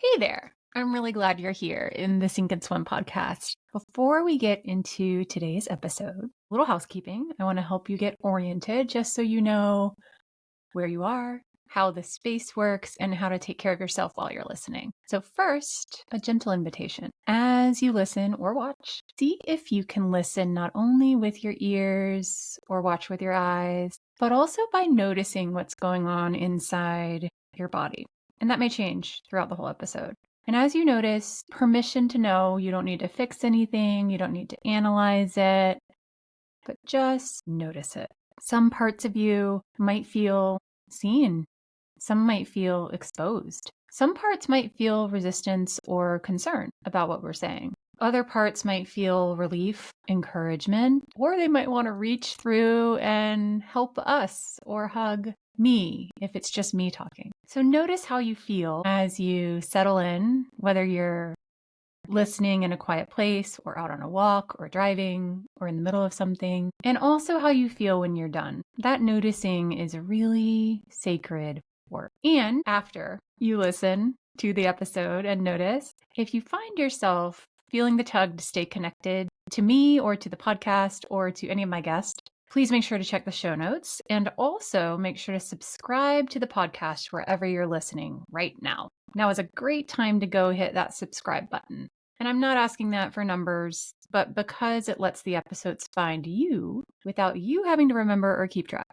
Hey there. I'm really glad you're here in the Sink and Swim podcast. Before we get into today's episode, a little housekeeping. I want to help you get oriented just so you know where you are, how the space works, and how to take care of yourself while you're listening. So first, a gentle invitation. As you listen or watch, see if you can listen not only with your ears or watch with your eyes, but also by noticing what's going on inside your body. And that may change throughout the whole episode. And as you notice, permission to know you don't need to fix anything, you don't need to analyze it, but just notice it. Some parts of you might feel seen. Some might feel exposed. Some parts might feel resistance or concern about what we're saying. Other parts might feel relief, encouragement, or they might want to reach through and help us or hug me if it's just me talking. So notice how you feel as you settle in, whether you're listening in a quiet place or out on a walk or driving or in the middle of something, and also how you feel when you're done. That noticing is a really sacred work. And after you listen to the episode and notice, if you find yourself feeling the tug to stay connected to me or to the podcast or to any of my guests, please make sure to check the show notes and also make sure to subscribe to the podcast wherever you're listening right now. Now is a great time to go hit that subscribe button. And I'm not asking that for numbers, but because it lets the episodes find you without you having to remember or keep track.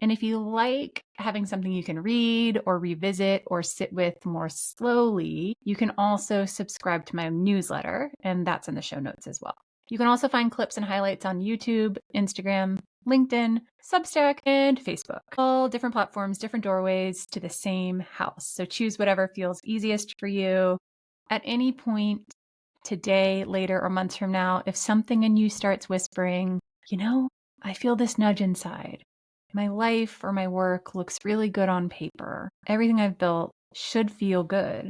And if you like having something you can read or revisit or sit with more slowly, you can also subscribe to my newsletter, and that's in the show notes as well. You can also find clips and highlights on YouTube, Instagram, LinkedIn, Substack, and Facebook. All different platforms, different doorways to the same house. So choose whatever feels easiest for you. At any point today, later, or months from now, if something in you starts whispering, I feel this nudge inside. My life or my work looks really good on paper. Everything I've built should feel good,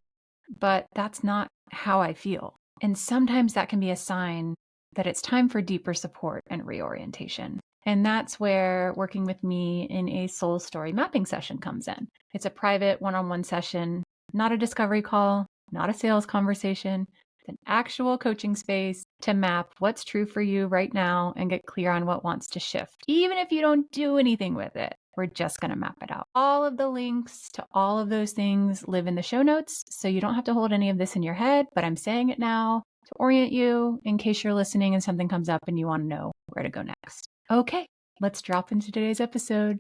but that's not how I feel. And sometimes that can be a sign that it's time for deeper support and reorientation. And that's where working with me in a soul story mapping session comes in. It's a private one-on-one session, not a discovery call, not a sales conversation. It's an actual coaching space to map what's true for you right now and get clear on what wants to shift. Even if you don't do anything with it, we're just going to map it out. All of the links to all of those things live in the show notes, so you don't have to hold any of this in your head, but I'm saying it now to orient you in case you're listening and something comes up and you want to know where to go next. Okay, let's drop into today's episode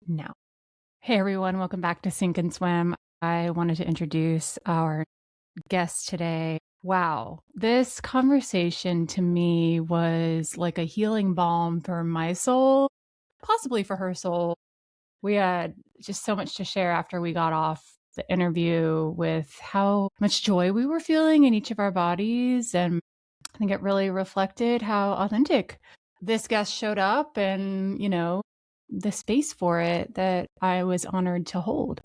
now. Hey everyone, welcome back to Sink and Swim. I wanted to introduce our guest today. Wow, this conversation to me was like a healing balm for my soul, possibly for her soul. We had just so much to share after we got off the interview with how much joy we were feeling in each of our bodies. And I think it really reflected how authentic this guest showed up and, the space for it that I was honored to hold.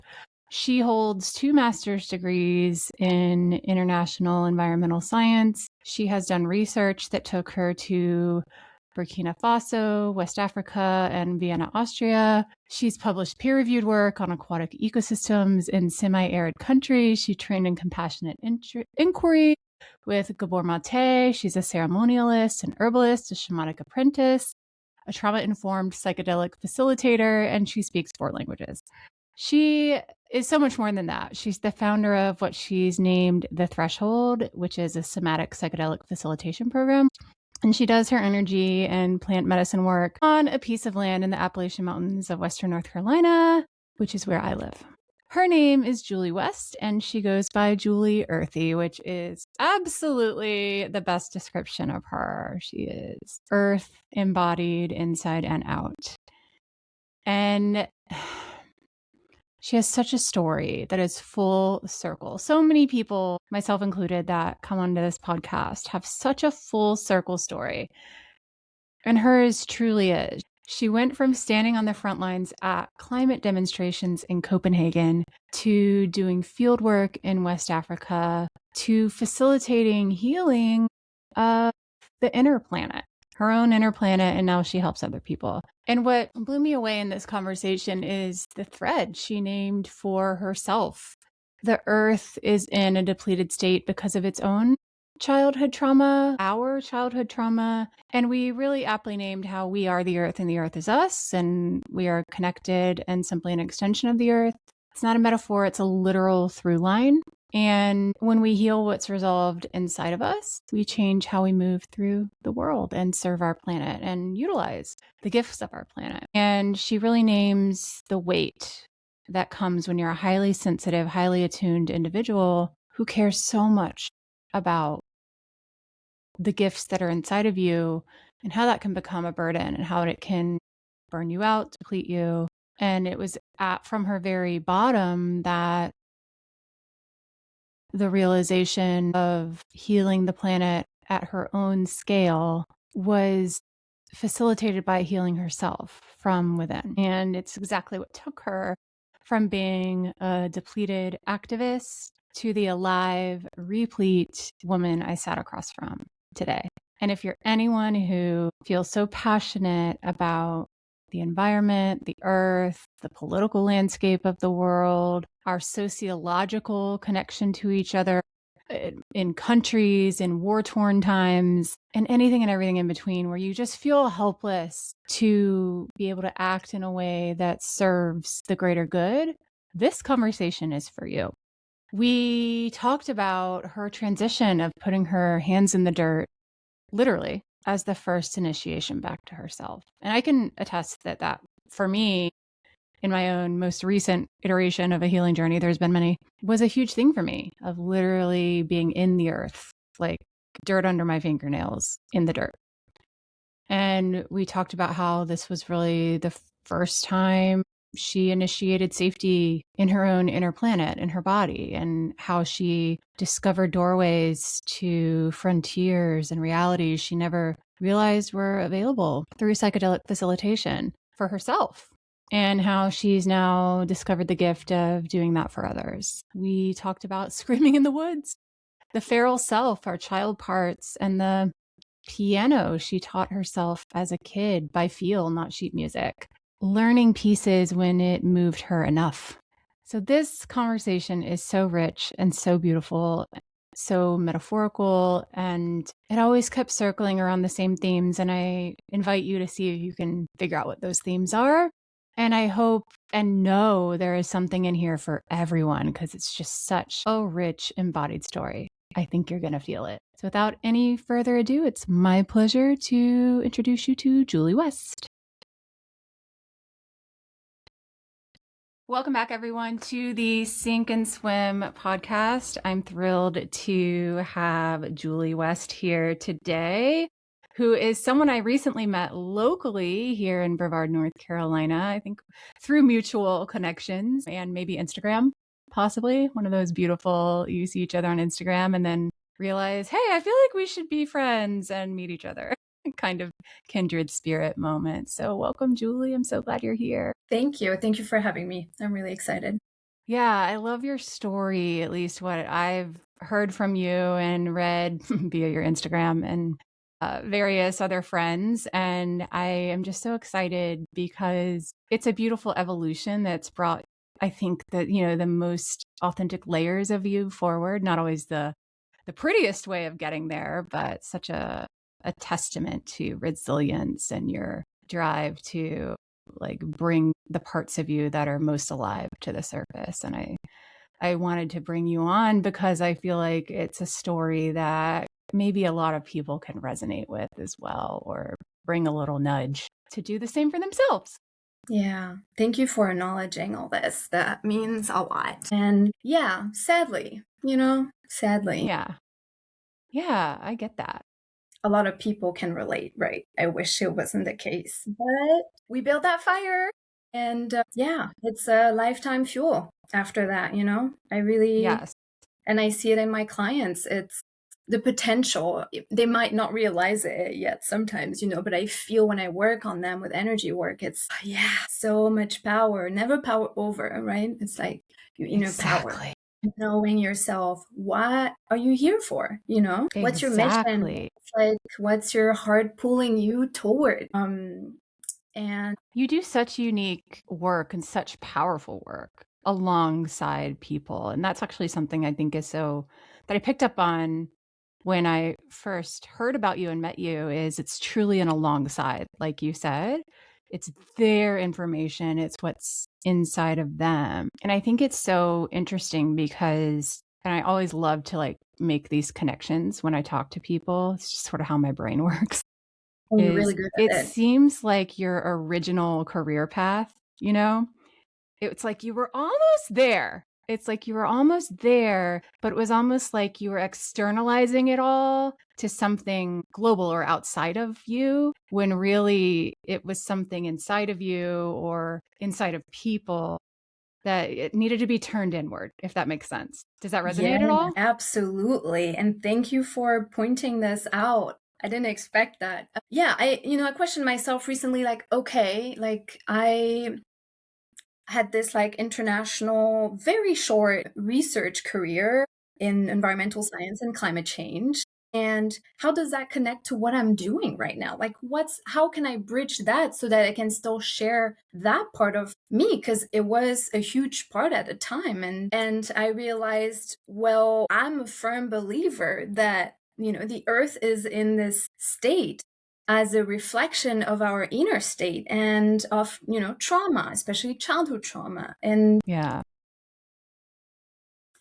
She holds 2 master's degrees in international environmental science. She has done research that took her to Burkina Faso, West Africa, and Vienna, Austria. She's published peer-reviewed work on aquatic ecosystems in semi-arid countries. She trained in compassionate inquiry with Gabor Mate. She's a ceremonialist, an herbalist, a shamanic apprentice, a trauma-informed psychedelic facilitator, and she speaks 4 languages. She is so much more than that. She's the founder of what she's named The Threshold, which is a somatic psychedelic facilitation program. And she does her energy and plant medicine work on a piece of land in the Appalachian Mountains of Western North Carolina, which is where I live. Her name is Julie West, and she goes by Julie Earthy, which is absolutely the best description of her. She is earth embodied inside and out. And she has such a story that is full circle. So many people, myself included, that come onto this podcast have such a full circle story. And hers truly is. She went from standing on the front lines at climate demonstrations in Copenhagen to doing field work in West Africa to facilitating healing of the inner planet, her own inner planet, and now she helps other people. And what blew me away in this conversation is the thread she named for herself the earth is in a depleted state because of its own childhood trauma, our childhood trauma. And we really aptly named how we are the earth and the earth is us, and we are connected and simply an extension of the earth. It's not a metaphor, it's a literal through line. And when we heal what's resolved inside of us, we change how we move through the world and serve our planet and utilize the gifts of our planet. And she really names the weight that comes when you're a highly sensitive, highly attuned individual who cares so much about the gifts that are inside of you and how that can become a burden and how it can burn you out, deplete you. And it was from her very bottom that the realization of healing the planet at her own scale was facilitated by healing herself from within. And it's exactly what took her from being a depleted activist to the alive, replete woman I sat across from today. And if you're anyone who feels so passionate about the environment, the earth, the political landscape of the world, our sociological connection to each other in countries, in war-torn times, and anything and everything in between, where you just feel helpless to be able to act in a way that serves the greater good, this conversation is for you. We talked about her transition of putting her hands in the dirt, literally, as the first initiation back to herself. And I can attest that for me, in my own most recent iteration of a healing journey, there's been many, was a huge thing for me of literally being in the earth, like dirt under my fingernails in the dirt. And we talked about how this was really the first time she initiated safety in her own inner planet, in her body, and how she discovered doorways to frontiers and realities she never realized were available through psychedelic facilitation for herself, and how she's now discovered the gift of doing that for others. We talked about screaming in the woods, the feral self, our child parts, and the piano she taught herself as a kid by feel, not sheet music, learning pieces when it moved her enough. So this conversation is so rich and so beautiful, so metaphorical, and it always kept circling around the same themes. And I invite you to see if you can figure out what those themes are. And I hope and know there is something in here for everyone, because it's just such a rich embodied story. I think you're going to feel it. So without any further ado, it's my pleasure to introduce you to Julie West. Welcome back, everyone, to the Sink and Swim podcast. I'm thrilled to have Julie West here today, who is someone I recently met locally here in Brevard, North Carolina, I think through mutual connections and maybe Instagram, possibly. One of those beautiful, you see each other on Instagram and then realize, hey, I feel like we should be friends and meet each other. Kind of kindred spirit moment. So welcome, Julie. I'm so glad you're here. Thank you. Thank you for having me. I'm really excited. Yeah, I love your story, at least what I've heard from you and read via your Instagram and various other friends. And I am just so excited because it's a beautiful evolution that's brought, I think, that, the most authentic layers of you forward. Not always the prettiest way of getting there, but such a testament to resilience and your drive to bring the parts of you that are most alive to the surface. And I wanted to bring you on because I feel like it's a story that maybe a lot of people can resonate with as well, or bring a little nudge to do the same for themselves. Yeah. Thank you for acknowledging all this. That means a lot. And yeah, sadly. Yeah. Yeah, I get that. A lot of people can relate, right? I wish it wasn't the case, but we built that fire. And it's a lifetime fuel after that, I really, Yes. And I see it in my clients. It's the potential. They might not realize it yet sometimes, but I feel when I work on them with energy work, it's, so much power, never power over, right? It's like your inner power. Knowing yourself, what are you here for? What's your mission? It's like, what's your heart pulling you toward? And you do such unique work and such powerful work. alongside people. And that's actually something I think is so that I picked up on when I first heard about you and met you is it's truly an alongside, like you said. It's their information, it's what's inside of them. And I think it's so interesting because and I always love to like make these connections when I talk to people. It's just sort of how my brain works. And you're Is really good it at it. seems like your original career path, you know, it's like you were almost there. It's like you were almost there, but it was almost like you were externalizing it all to something global or outside of you when really it was something inside of you or inside of people that it needed to be turned inward, if that makes sense. Does that Yeah, resonate at all? absolutely. And thank you for pointing this out. I didn't expect that. Yeah, I questioned myself recently, like, okay, like I had this like international, very short research career in environmental science and climate change. And how does that connect to what I'm doing right now? Like, how can I bridge that so that I can still share that part of me? Because it was a huge part at the time. And I realized, well, I'm a firm believer that, the earth is in this state as a reflection of our inner state and of trauma, especially childhood trauma, and Yeah.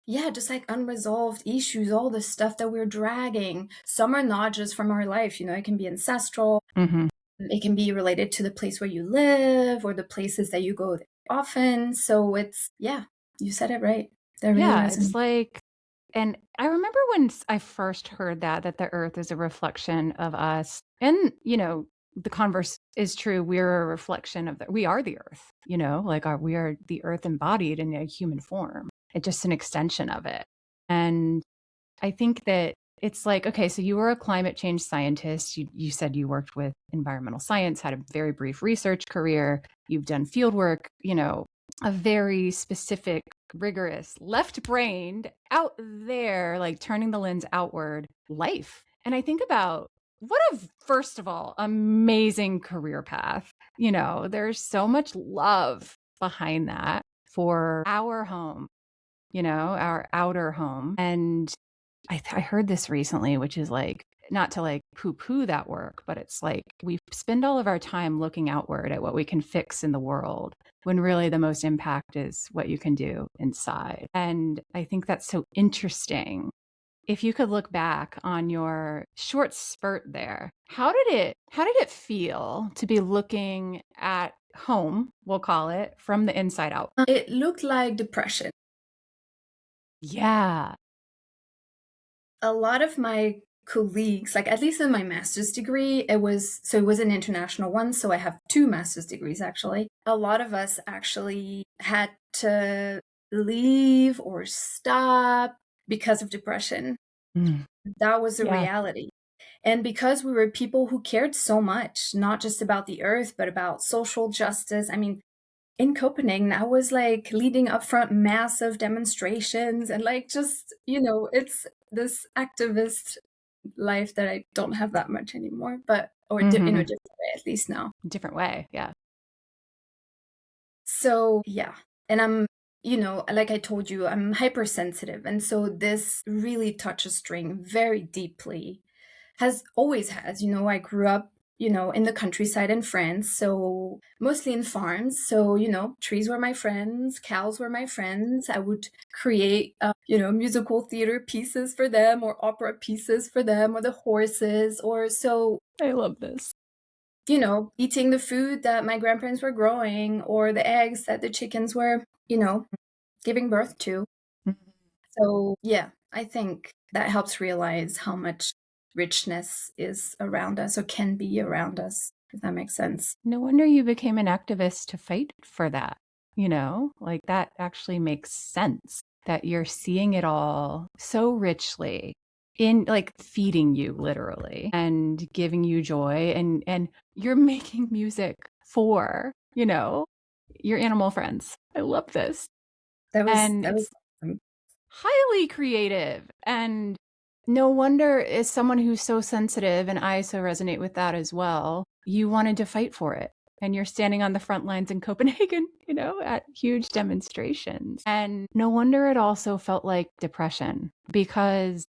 yeah, just like unresolved issues, all the stuff that we're dragging. Some are not just from our life, it can be ancestral, Hmm. it can be related to the place where you live or the places that you go often. So it's, yeah, you said it right. That really Yeah. It's resonates. like, and I remember when I first heard that the earth is a reflection of us. And, the converse is true. We're a reflection of we are the earth, like we are the earth embodied in a human form. It's just an extension of it. And I think that it's like, okay, so you were a climate change scientist. You said you worked with environmental science, had a very brief research career. You've done field work, a very specific, rigorous, left brained, out there, like turning the lens outward life. And I think about what a, first of all, amazing career path. There's so much love behind that for our home, our outer home. And I heard this recently, which is like, not to like poo poo that work, but it's like we spend all of our time looking outward at what we can fix in the world when really the most impact is what you can do inside. And I think that's so interesting. If you could look back on your short spurt there, how did it feel to be looking at home, we'll call it, from the inside out? It looked like depression. Yeah. A lot of my colleagues, like at least in my master's degree, it was an international one. So I have two master's degrees actually. A lot of us actually had to leave or stop because of depression. Mm. That was a Yeah. reality. And because we were people who cared so much, not just about the earth, but about social justice. I mean, in Copenhagen, I was like leading up front massive demonstrations and like just, it's this activist life that I don't have that much anymore, but, or in a Hmm. different way, at least now. Different way. Yeah. So, yeah. And I'm, like I told you, I'm hypersensitive. And so this really touches string very deeply. Always has. I grew up, in the countryside in France, so mostly in farms. So, trees were my friends, cows were my friends. I would create, musical theater pieces for them or opera pieces for them or the horses or so, I love this. eating the food that my grandparents were growing or the eggs that the chickens were, giving birth to. So, yeah, I think that helps realize how much richness is around us or can be around us, if that makes sense. No wonder you became an activist to fight for that. Like that actually makes sense that you're seeing it all so richly in like feeding you literally and giving you joy and you're making music for, your animal friends. I love this. And That was it's awesome. highly creative and no wonder as someone who's so sensitive and I so resonate with that as well, you wanted to fight for it. and you're standing on the front lines in Copenhagen, at huge demonstrations. And no wonder it also felt like depression, because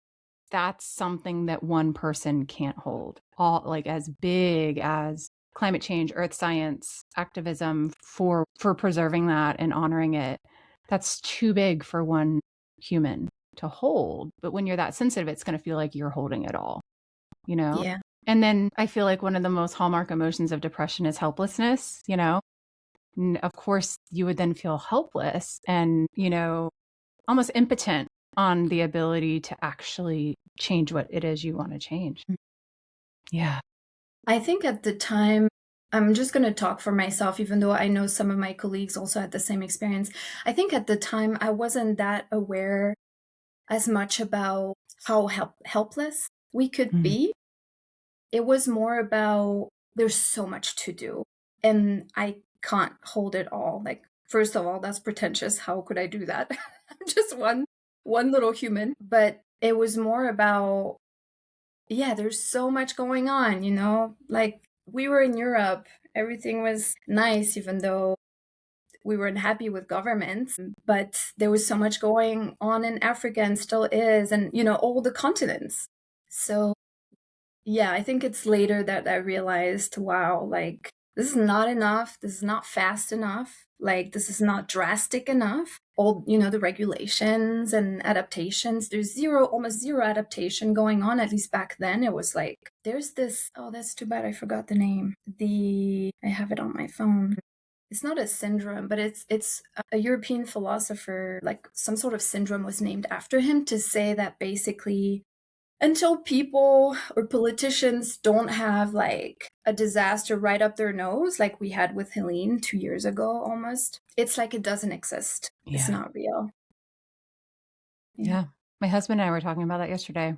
that's something that one person can't hold. All like as big as climate change, earth science, activism for preserving that and honoring it. That's too big for one human to hold. But when you're that sensitive, it's going to feel like you're holding it all, Yeah. And then I feel like one of the most hallmark emotions of depression is helplessness, And of course, you would then feel helpless and, almost impotent on the ability to actually change what it is you want to change. Yeah. I think at the time, I'm just going to talk for myself, even though I know some of my colleagues also had the same experience. I think at the time, I wasn't that aware as much about how helpless we could be. It was more about there's so much to do and I can't hold it all. Like, first of all, that's pretentious. How could I do that? I'm just one little human. But it was more about, yeah, there's so much going on, Like, we were in Europe, everything was nice, even though we weren't happy with governments, but there was so much going on in Africa and still is, and, all the continents. So, yeah, I think it's later that I realized, wow, like, this is not enough. This is not fast enough. Like, this is not drastic enough. All, the regulations and adaptations, there's almost zero adaptation going on, at least back then. It was like, there's this, oh, that's too bad I forgot the name. I have it on my phone. It's not a syndrome, but it's a European philosopher, like some sort of syndrome was named after him to say that basically until people or politicians don't have like a disaster right up their nose, like we had with Helene 2 years ago almost, it's like it doesn't exist. Yeah. It's not real. Yeah. My husband and I were talking about that yesterday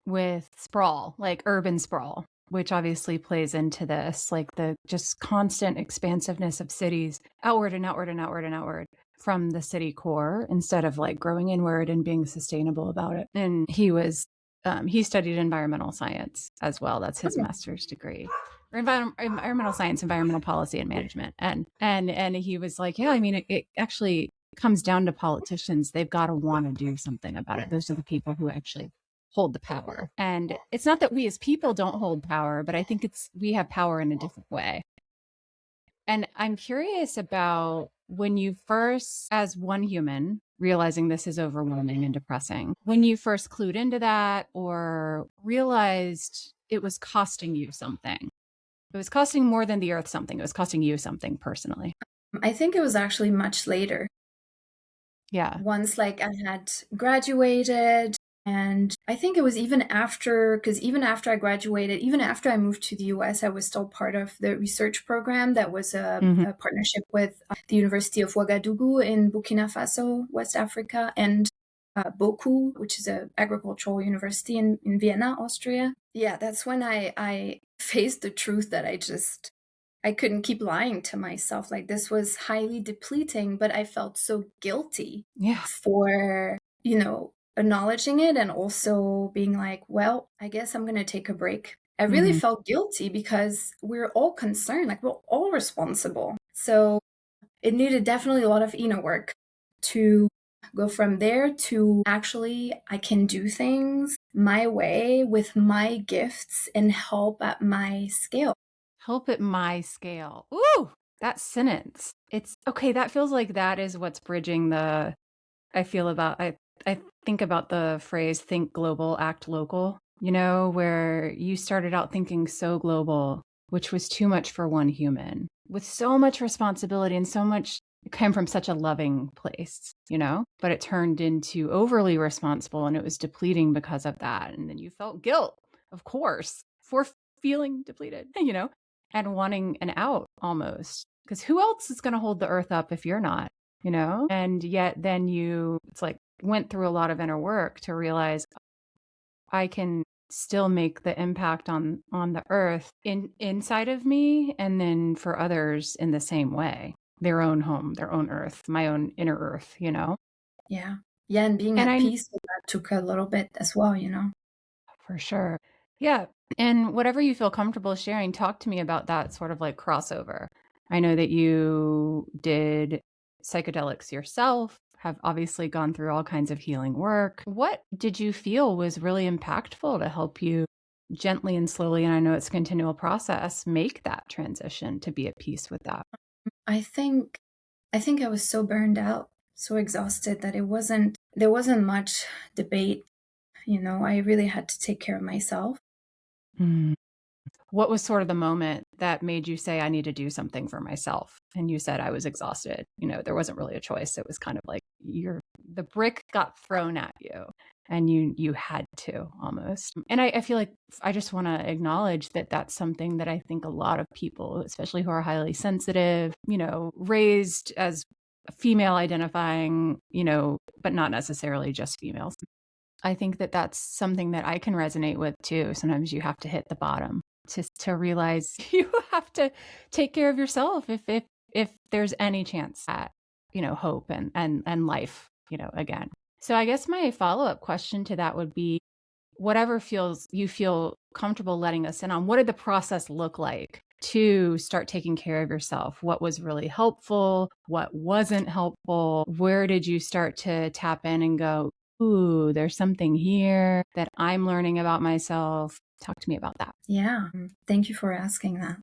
with sprawl, like urban sprawl, which obviously plays into this, like the just constant expansiveness of cities outward and outward and outward and outward from the city core instead of like growing inward and being sustainable about it. And he studied environmental science as well. That's his master's degree. Or environmental science, environmental policy and management. And he was like, yeah, I mean, it actually comes down to politicians. They've got to want to do something about it. Those are the people who actually hold the power. And it's not that we as people don't hold power, but I think we have power in a different way. And I'm curious about when you first, as one human, realizing this is overwhelming and depressing, when you first clued into that or realized it was costing you something. It was costing more than the earth something. It was costing you something personally. I think it was actually much later. Yeah. Once like I had graduated, and I think it was even after, because even after I graduated, even after I moved to the US, I was still part of the research program that was a partnership with the University of Ouagadougou in Burkina Faso, West Africa, and Boku, which is an agricultural university in Vienna, Austria. Yeah, that's when I faced the truth that I couldn't keep lying to myself. Like, this was highly depleting, but I felt so guilty for, acknowledging it and also being like, well, I guess I'm going to take a break. I really felt guilty because we're all concerned, like we're all responsible. So it needed definitely a lot of inner work to go from there to actually I can do things my way with my gifts and help at my scale. Help at my scale. Ooh, that sentence. It's okay. That feels like that is what's bridging I think about the phrase, think global, act local, where you started out thinking so global, which was too much for one human with so much responsibility and so much, it came from such a loving place, but it turned into overly responsible and it was depleting because of that. And then you felt guilt, of course, for feeling depleted, and wanting an out almost, because who else is going to hold the earth up if you're not, and yet then it's like went through a lot of inner work to realize I can still make the impact on the earth inside of me, and then for others in the same way, their own home, their own earth, my own inner earth, Yeah. Yeah. And being at peace with that took a little bit as well, For sure. Yeah. And whatever you feel comfortable sharing, talk to me about that sort of like crossover. I know that you did psychedelics yourself, have obviously gone through all kinds of healing work. What did you feel was really impactful to help you gently and slowly, and I know it's a continual process, make that transition to be at peace with that? I think I was so burned out, so exhausted that there wasn't much debate. I really had to take care of myself. Mm. What was sort of the moment that made you say, I need to do something for myself? And you said, I was exhausted. There wasn't really a choice. It was kind of like the brick got thrown at you and you had to almost. And I feel like I just want to acknowledge that that's something that I think a lot of people, especially who are highly sensitive, raised as female identifying, but not necessarily just females. I think that that's something that I can resonate with too. Sometimes you have to hit the bottom to realize you have to take care of yourself if there's any chance at, hope and life, again. So I guess my follow-up question to that would be whatever you feel comfortable letting us in on, what did the process look like to start taking care of yourself? What was really helpful? What wasn't helpful? Where did you start to tap in and go, ooh, there's something here that I'm learning about myself? Talk to me about that. Yeah. Thank you for asking that.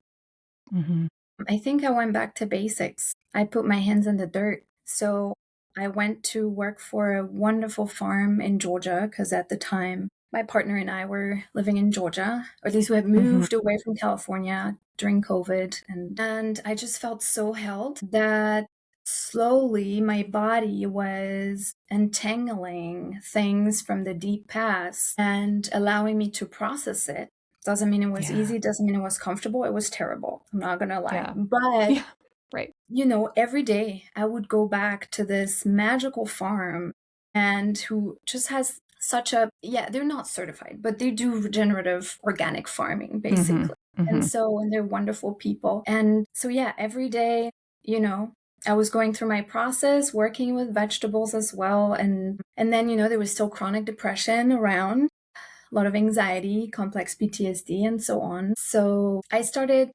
Mm-hmm. I think I went back to basics. I put my hands in the dirt. So I went to work for a wonderful farm in Georgia because at the time my partner and I were living in Georgia, or at least we had moved away from California during COVID. And I just felt so held that slowly my body was untangling things from the deep past and allowing me to process it. Doesn't mean it was easy, doesn't mean it was comfortable. It was terrible. I'm not going to lie. Yeah. But, Right. Every day I would go back to this magical farm and who just has they're not certified, but they do regenerative organic farming, basically. And they're wonderful people. And so, every day, I was going through my process, working with vegetables as well. And then, there was still chronic depression around, a lot of anxiety, complex PTSD, and so on. So I started,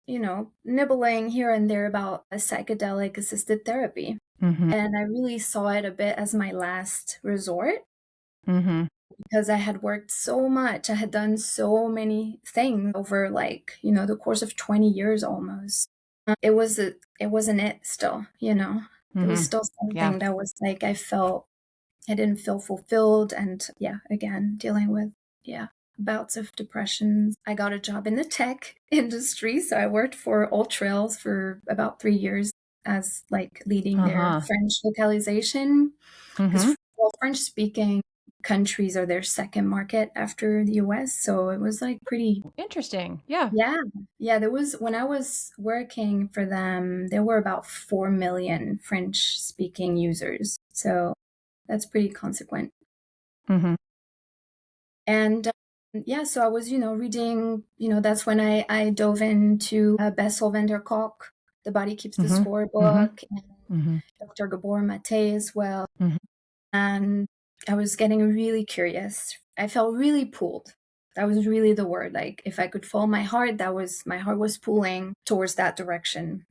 nibbling here and there about a psychedelic assisted therapy. And I really saw it a bit as my last resort because I had worked so much. I had done so many things over the course of 20 years almost. It wasn't it still, There was still something that was like I didn't feel fulfilled. And again, dealing with, bouts of depression. I got a job in the tech industry. So I worked for Old Trails for about 3 years as leading their French localization. Because French speaking countries are their second market after the US. So it was pretty interesting. Yeah. Yeah. When I was working for them, there were about 4 million French speaking users. So that's pretty consequent. And so I was, reading, that's when I dove into Bessel van der Kolk, The Body Keeps the Score book, and Dr. Gabor Mate as well. And I was getting really curious. I felt really pulled. That was really the word. If I could follow my heart, my heart was pulling towards that direction.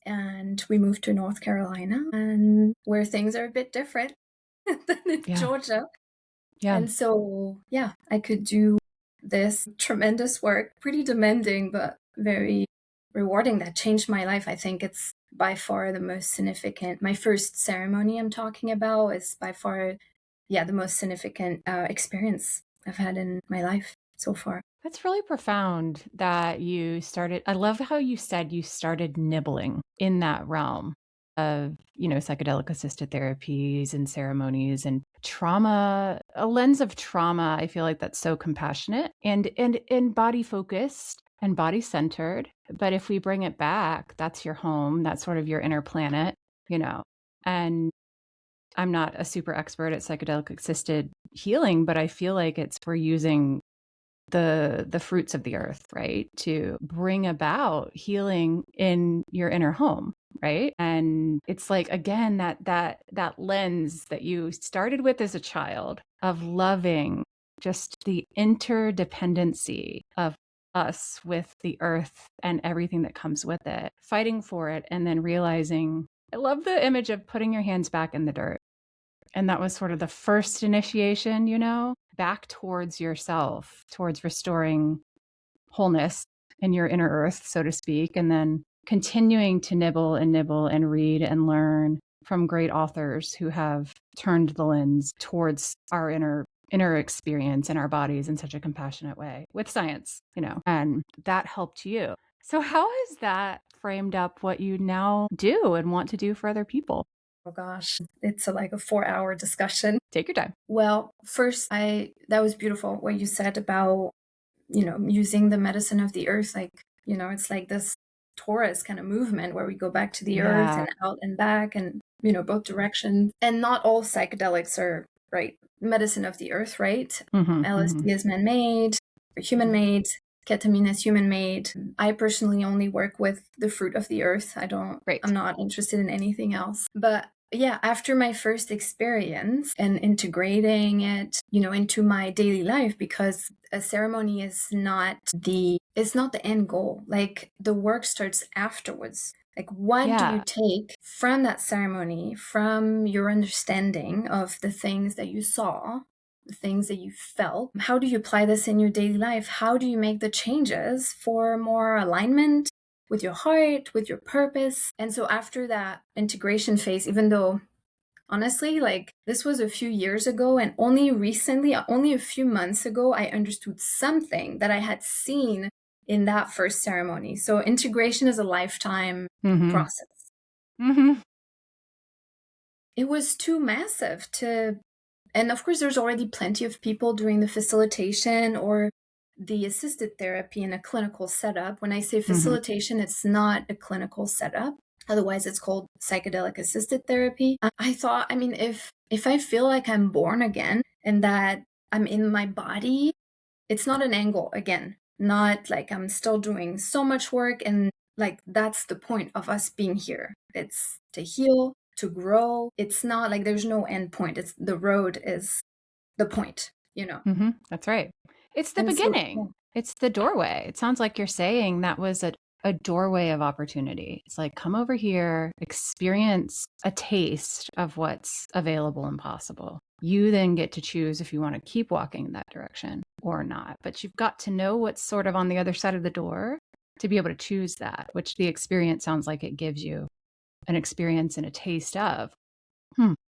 And we moved to North Carolina, and where things are a bit different than in Georgia. Yeah. And so, I could do this tremendous work, pretty demanding, but very rewarding, that changed my life. I think it's by far the most significant. My first ceremony I'm talking about is by far, the most significant experience I've had in my life so far. That's really profound that you started. I love how you said you started nibbling in that realm of, psychedelic assisted therapies and ceremonies and trauma, a lens of trauma. I feel like that's so compassionate and body focused and body centered. But if we bring it back, that's your home. That's sort of your inner planet, and I'm not a super expert at psychedelic assisted healing, but I feel like we're using the fruits of the earth, right, to bring about healing in your inner home, right? And it's again that lens that you started with as a child of loving just the interdependency of us with the earth and everything that comes with it, fighting for it, and then realizing, I love the image of putting your hands back in the dirt. And that was sort of the first initiation, back towards yourself, towards restoring wholeness in your inner earth, so to speak, and then continuing to nibble and read and learn from great authors who have turned the lens towards our inner experience in our bodies in such a compassionate way with science, and that helped you. So how has that framed up what you now do and want to do for other people? Oh gosh, it's like a 4-hour discussion. Take your time. Well, first, that was beautiful what you said about, using the medicine of the earth. Like, it's like this torus kind of movement where we go back to the earth and out and back and, both directions. And not all psychedelics are, right, medicine of the earth, right? LSD is man-made, or human-made. Ketamine is human-made. I personally only work with the fruit of the earth. I'm not interested in anything else. But yeah, after my first experience and integrating it, into my daily life, because a ceremony is not the end goal. Like, the work starts afterwards. Like, what do you take from that ceremony, from your understanding of the things that you saw, the things that you felt? How do you apply this in your daily life? How do you make the changes for more alignment with your heart, with your purpose? And so after that integration phase, even though honestly, like, this was a few years ago, and only recently, only a few months ago, I understood something that I had seen in that first ceremony. So integration is a lifetime process. It was too massive and of course, there's already plenty of people doing the facilitation or the assisted therapy in a clinical setup. When I say facilitation, it's not a clinical setup. Otherwise, it's called psychedelic assisted therapy. I thought, if I feel like I'm born again and that I'm in my body, it's not an angle again. Not like I'm still doing so much work, and like, that's the point of us being here. It's to heal, to grow. It's not like there's no end point. It's the road is the point, That's right. It's the beginning. It's the doorway. It sounds like you're saying that was a doorway of opportunity. It's like, come over here, experience a taste of what's available and possible. You then get to choose if you want to keep walking in that direction or not. But you've got to know what's sort of on the other side of the door to be able to choose that, which the experience sounds like it gives you an experience and a taste of.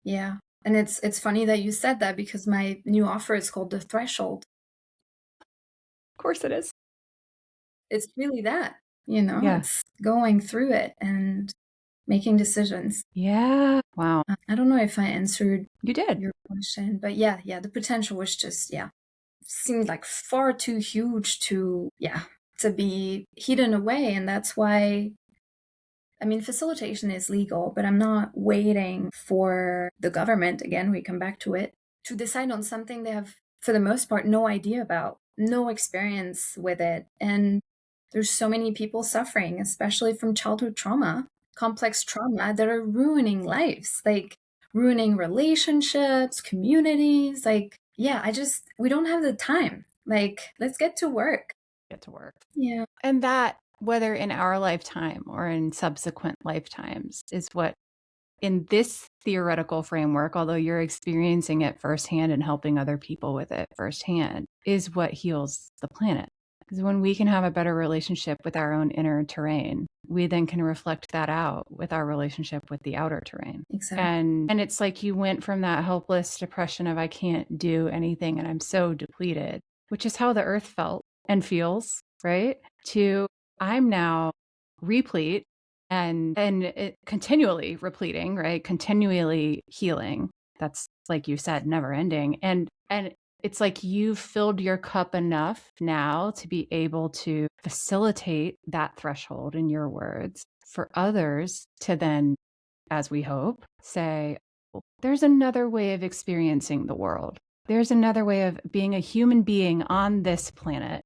Yeah. And it's funny that you said that, because my new offer is called The Threshold. Of course it is. It's really that, it's going through it and making decisions. Yeah. Wow. I don't know if I answered You did. your question, but yeah, the potential was just, seemed like far too huge to be hidden away. And that's why, facilitation is legal, but I'm not waiting for the government, again, we come back to it, to decide on something they have, for the most part, no idea about, no experience with it. And there's so many people suffering, especially from childhood trauma, complex trauma, that are ruining lives, like ruining relationships, communities. Like, we don't have the time. Like, let's get to work. Yeah. And that, whether in our lifetime or in subsequent lifetimes, is what, in this theoretical framework, although you're experiencing it firsthand and helping other people with it firsthand, is what heals the planet. Because when we can have a better relationship with our own inner terrain, we then can reflect that out with our relationship with the outer terrain. Exactly. And it's like you went from that hopeless depression of, I can't do anything and I'm so depleted, which is how the earth felt and feels, right? To, I'm now replete and it continually repleting, right? Continually healing. That's, like you said, never ending. And it's like you've filled your cup enough now to be able to facilitate that threshold, in your words, for others to then, as we hope, say, there's another way of experiencing the world. There's another way of being a human being on this planet.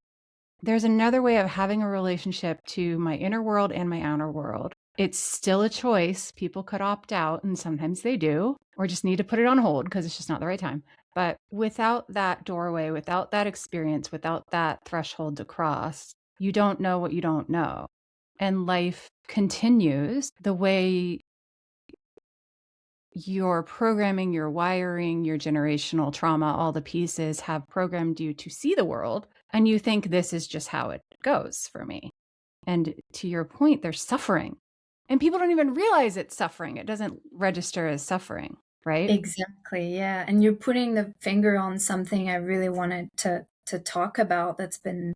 There's another way of having a relationship to my inner world and my outer world. It's still a choice. People could opt out, and sometimes they do, or just need to put it on hold because it's just not the right time. But without that doorway, without that experience, without that threshold to cross, You don't know what you don't know. And life continues the way your programming, your wiring, your generational trauma, all the pieces have programmed you to see the world. And you think this is just how it goes for me. And to your point, there's suffering. And people don't even realize it's suffering. It doesn't register as suffering, right? Exactly. Yeah. And you're putting the finger on something I really wanted to talk about that's been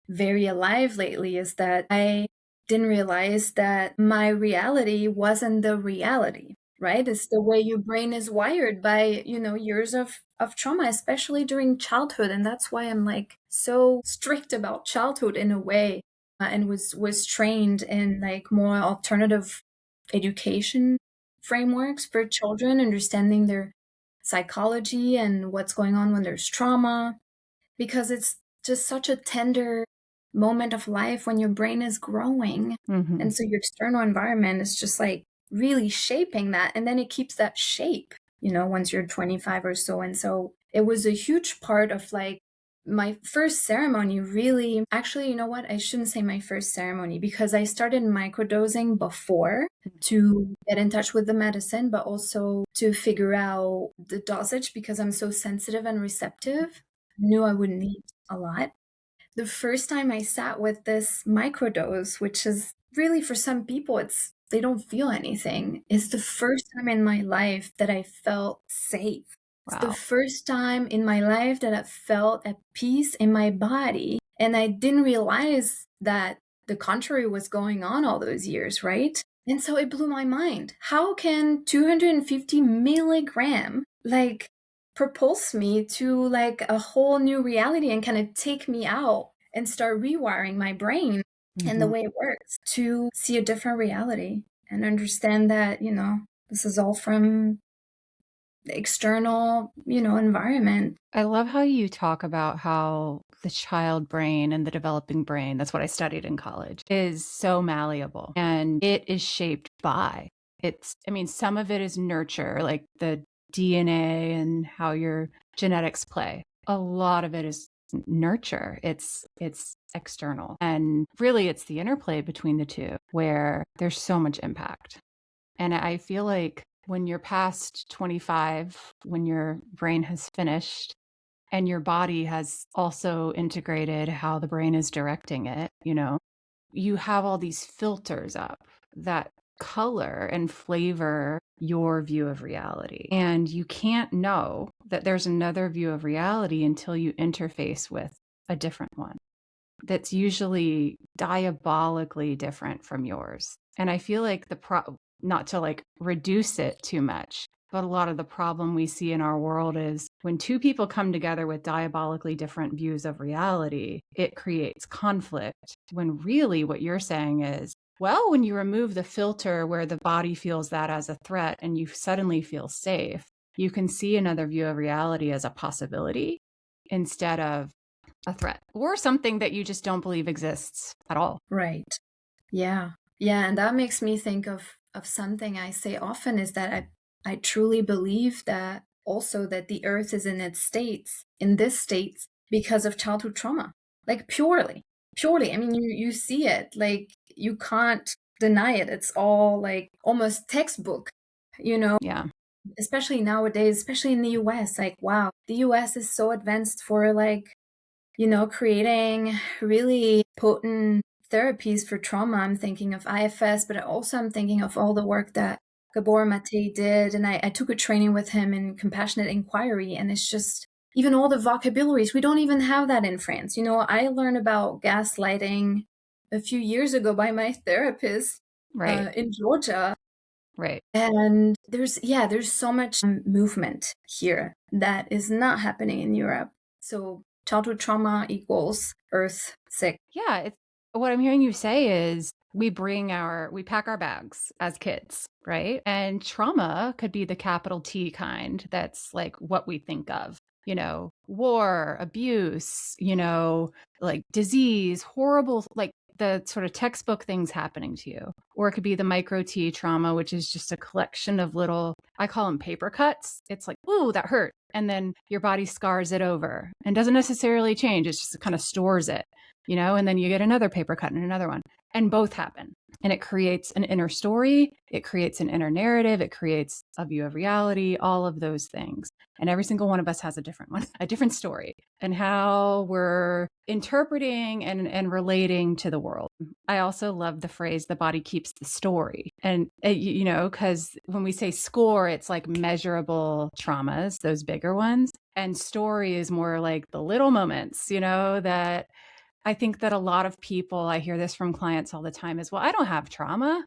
very alive lately, is that I didn't realize that my reality wasn't the reality, right? It's the way your brain is wired by, years of trauma, especially during childhood. And that's why I'm like so strict about childhood in a way, and was trained in like more alternative education frameworks for children, understanding their psychology and what's going on when there's trauma, because it's just such a tender moment of life when your brain is growing. Mm-hmm. And so your external environment is just like really shaping that. And then it keeps that shape, once you're 25 or so. And so it was a huge part of like my first ceremony, really. Actually, you know what? I shouldn't say my first ceremony, because I started microdosing before to get in touch with the medicine, but also to figure out the dosage, because I'm so sensitive and receptive. I knew I would need a lot. The first time I sat with this microdose, which is really for some people, they don't feel anything, is the first time in my life that I felt safe. It's the Wow. first time in my life that I felt at peace in my body. And I didn't realize that the contrary was going on all those years, right? And so it blew my mind. How can 250 milligram like propulse me to like a whole new reality and kind of take me out and start rewiring my brain and the way it works to see a different reality and understand that, this is all from the external, environment. I love how you talk about how the child brain and the developing brain, that's what I studied in college, is so malleable and it is shaped by some of it is nurture, like the DNA and how your genetics play. A lot of it is nurture. It's external. And really it's the interplay between the two where there's so much impact. And I feel like when you're past 25, when your brain has finished and your body has also integrated how the brain is directing it, you have all these filters up that color and flavor your view of reality. And you can't know that there's another view of reality until you interface with a different one that's usually diabolically different from yours. And I feel like not to like reduce it too much, but a lot of the problem we see in our world is when two people come together with diabolically different views of reality, it creates conflict. When really what you're saying is, well, when you remove the filter where the body feels that as a threat and you suddenly feel safe, you can see another view of reality as a possibility instead of a threat or something that you just don't believe exists at all. Right. Yeah. Yeah. And that makes me think of something I say often, is that I truly believe that also that the earth is in this state because of childhood trauma, like purely. I mean, you see it, like you can't deny it. It's all like almost textbook, Yeah. especially nowadays, especially in the US. Like, wow, the US is so advanced for like, creating really potent therapies for trauma. I'm thinking of IFS, but also I'm thinking of all the work that Gabor Mate did. And I took a training with him in compassionate inquiry. And it's just, even all the vocabularies, we don't even have that in France. I learned about gaslighting a few years ago by my therapist in Georgia. Right. And there's so much movement here that is not happening in Europe. So childhood trauma equals earth sick. Yeah. What I'm hearing you say is we pack our bags as kids, right? And trauma could be the capital T kind. That's like what we think of, war, abuse, like disease, horrible, like the sort of textbook things happening to you. Or it could be the micro T trauma, which is just a collection of little, I call them paper cuts. It's like, ooh, that hurt. And then your body scars it over and doesn't necessarily change. It just kind of stores it. and then you get another paper cut and another one, and both happen. And it creates an inner story. It creates an inner narrative. It creates a view of reality, all of those things. And every single one of us has a different one, a different story, and how we're interpreting and relating to the world. I also love the phrase, the body keeps the story. And, because when we say score, it's like measurable traumas, those bigger ones. And story is more like the little moments, that I think that a lot of people, I hear this from clients all the time, is, well, I don't have trauma.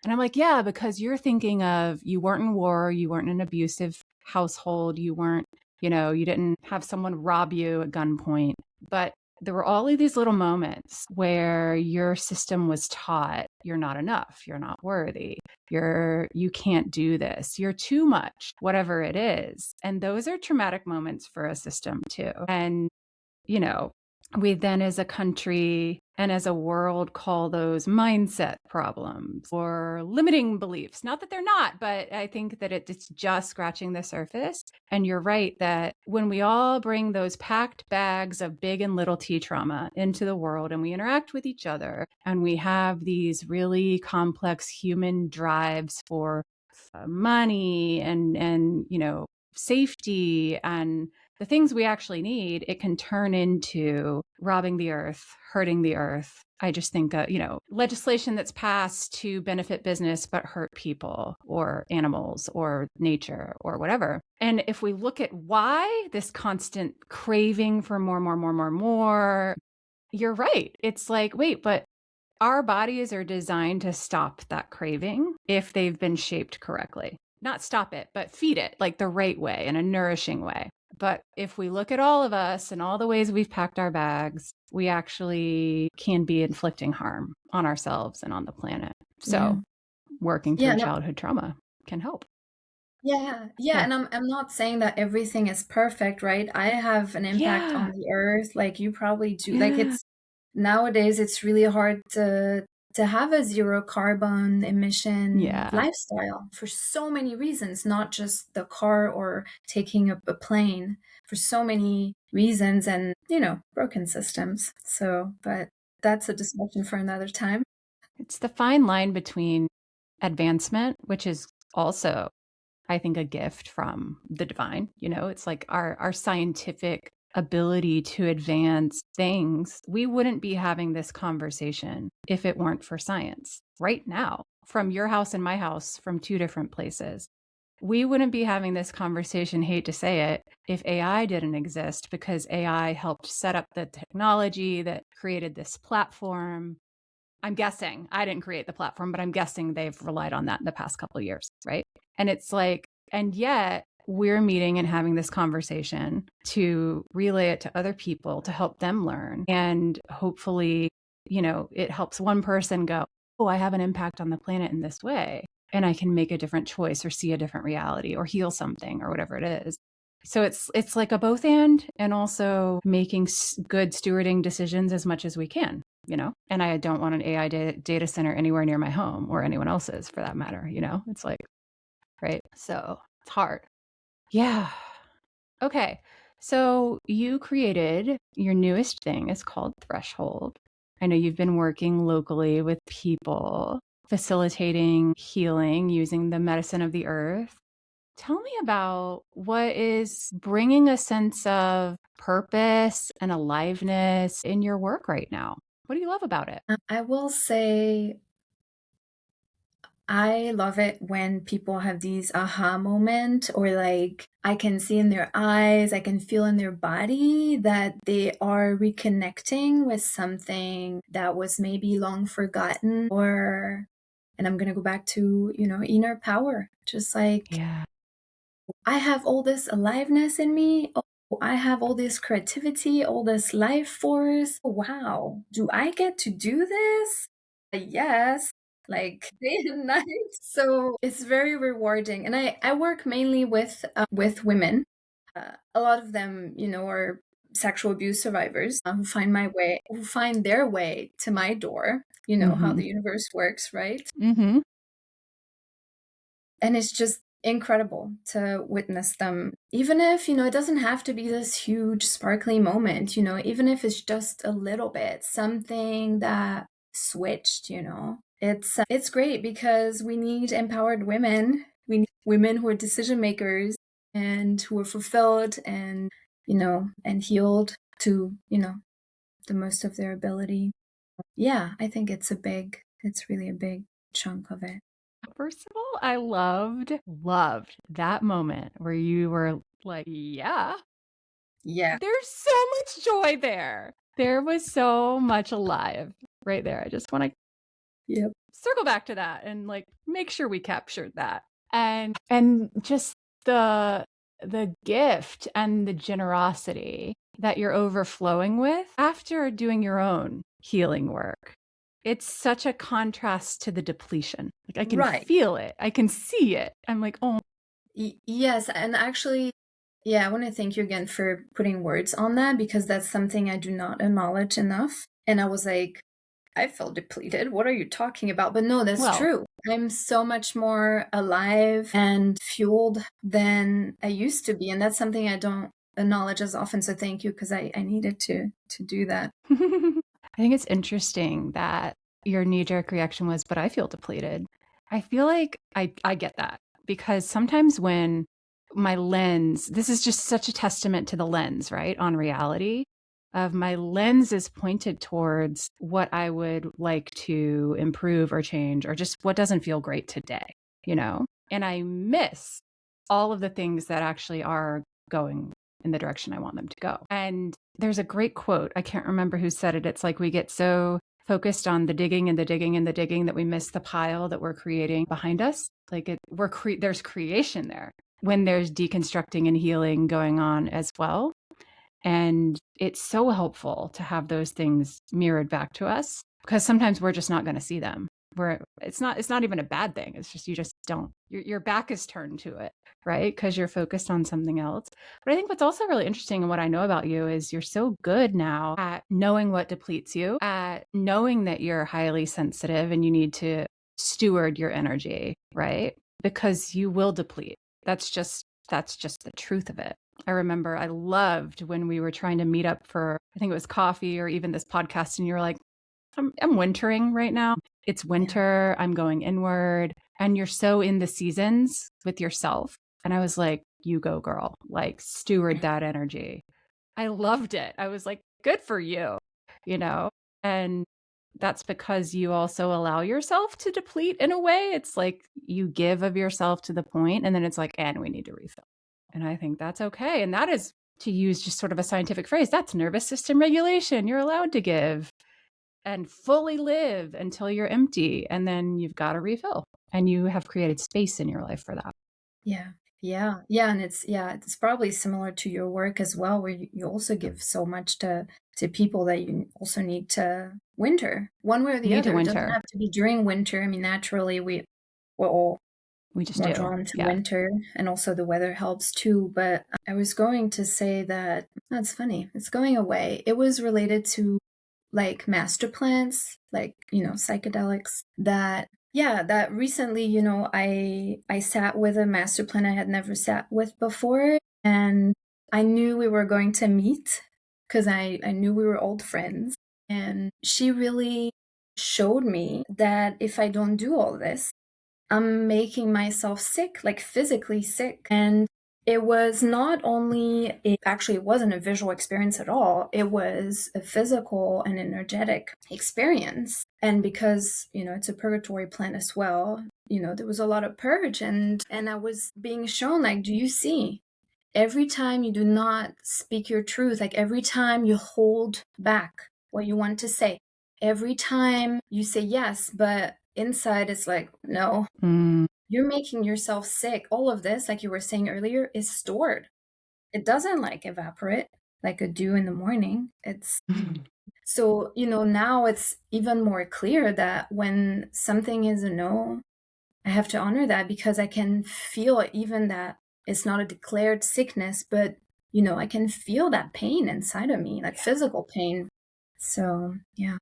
And I'm like, yeah, because you're thinking of, you weren't in war, you weren't in an abusive household, you weren't, you didn't have someone rob you at gunpoint. But there were all of these little moments where your system was taught, you're not enough, you're not worthy, you can't do this, you're too much, whatever it is. And those are traumatic moments for a system too. And, we then as a country and as a world call those mindset problems or limiting beliefs. Not that they're not, but I think that it's just scratching the surface. And you're right that when we all bring those packed bags of big and little T trauma into the world and we interact with each other and we have these really complex human drives for money and safety and the things we actually need, it can turn into robbing the earth, hurting the earth. I just think, legislation that's passed to benefit business but hurt people or animals or nature or whatever. And if we look at why this constant craving for more, you're right. It's like, wait, but our bodies are designed to stop that craving if they've been shaped correctly. Not stop it, but feed it like the right way, in a nourishing way. But if we look at all of us and all the ways we've packed our bags, we actually can be inflicting harm on ourselves and on the planet. So working through childhood trauma can help. Yeah. And I'm not saying that everything is perfect, right? I have an impact on the earth, like you probably do. Like nowadays it's really hard to have a zero carbon emission lifestyle for so many reasons, not just the car or taking a plane, for so many reasons and, broken systems. So, but that's a discussion for another time. It's the fine line between advancement, which is also, I think, a gift from the divine. It's like our scientific ability to advance things. We wouldn't be having this conversation if it weren't for science right now, from your house and my house, from two different places. We wouldn't be having this conversation, hate to say it, if AI didn't exist, because AI helped set up the technology that created this platform. I'm guessing, I didn't create the platform, but I'm guessing they've relied on that in the past couple of years, right? And it's like, and yet we're meeting and having this conversation to relay it to other people to help them learn. And hopefully, it helps one person go, oh, I have an impact on the planet in this way. And I can make a different choice or see a different reality or heal something or whatever it is. So it's like a both and also making good stewarding decisions as much as we can. And I don't want an AI data center anywhere near my home or anyone else's for that matter. It's like, right. So it's hard. Yeah. Okay. So you created your newest thing. It's called Threshold. I know you've been working locally with people, facilitating healing using the medicine of the earth. Tell me about what is bringing a sense of purpose and aliveness in your work right now. What do you love about it? I will say I love it when people have these aha moments, or like I can see in their eyes, I can feel in their body that they are reconnecting with something that was maybe long forgotten, and I'm going to go back to, inner power. Just like, I have all this aliveness in me. Oh, I have all this creativity, all this life force. Wow. Do I get to do this? Yes, like day and night. So it's very rewarding. And I work mainly with women. A lot of them, are sexual abuse survivors who find their way to my door. You know how the universe works, right? Mm-hmm. And it's just incredible to witness them. Even if, it doesn't have to be this huge, sparkly moment, even if it's just a little bit, something that switched, it's great because we need empowered women. We need women who are decision makers and who are fulfilled and, and healed to, the most of their ability. Yeah, I think it's really a big chunk of it. First of all, I loved that moment where you were like, yeah, there's so much joy there. There was so much alive right there. I just want to circle back to that and like make sure we captured that. And just the gift and the generosity that you're overflowing with after doing your own healing work. It's such a contrast to the depletion. Like I can feel it. I can see it. I'm like, oh. Yes. And actually, I want to thank you again for putting words on that because that's something I do not acknowledge enough. And I was like, I felt depleted. What are you talking about? But no, that's true. I'm so much more alive and fueled than I used to be. And that's something I don't acknowledge as often. So thank you because I needed to do that. I think it's interesting that your knee-jerk reaction was, but I feel depleted. I feel like I get that because sometimes when my lens, this is just such a testament to the lens, right, on reality, of my lens is pointed towards what I would like to improve or change or just what doesn't feel great today, and I miss all of the things that actually are going in the direction I want them to go. And there's a great quote. I can't remember who said it. It's like we get so focused on the digging and the digging and the digging that we miss the pile that we're creating behind us. Like there's creation there when there's deconstructing and healing going on as well. And it's so helpful to have those things mirrored back to us because sometimes we're just not going to see them. It's not even a bad thing. It's just you just don't. Your back is turned to it, right? Because you're focused on something else. But I think what's also really interesting and what I know about you is you're so good now at knowing what depletes you, at knowing that you're highly sensitive and you need to steward your energy, right? Because you will deplete. That's just the truth of it. I remember I loved when we were trying to meet up for, I think it was coffee or even this podcast, and you were like, I'm wintering right now. It's winter. I'm going inward. And you're so in the seasons with yourself. And I was like, you go, girl. Like, steward that energy. I loved it. I was like, good for you, And that's because you also allow yourself to deplete in a way. It's like you give of yourself to the point, and then it's like, and we need to refill. And I think that's okay. And that is, to use just sort of a scientific phrase, that's nervous system regulation. You're allowed to give and fully live until you're empty. And then you've got to refill. And you have created space in your life for that. Yeah. And it's probably similar to your work as well, where you also give so much to people that you also need to winter one way or the other. It doesn't have to be during winter. I mean, naturally we're all just more drawn to winter, and also the weather helps too. But I was going to say that that's funny. It's going away. It was related to like master plants, like, psychedelics that recently, I sat with a master plant I had never sat with before. And I knew we were going to meet because I knew we were old friends. And she really showed me that if I don't do all this, I'm making myself sick, like physically sick. And it was not only, it wasn't a visual experience at all. It was a physical and energetic experience. And because, it's a purgatory plant as well, there was a lot of purge, and I was being shown, like, do you see? Every time you do not speak your truth, like every time you hold back what you want to say, every time you say yes, but inside it's like, no. You're making yourself sick. All of this, like you were saying earlier, is stored. It doesn't like evaporate like a dew in the morning. It's so, now it's even more clear that when something is a no, I have to honor that because I can feel even that it's not a declared sickness, but, I can feel that pain inside of me, like physical pain. So, yeah.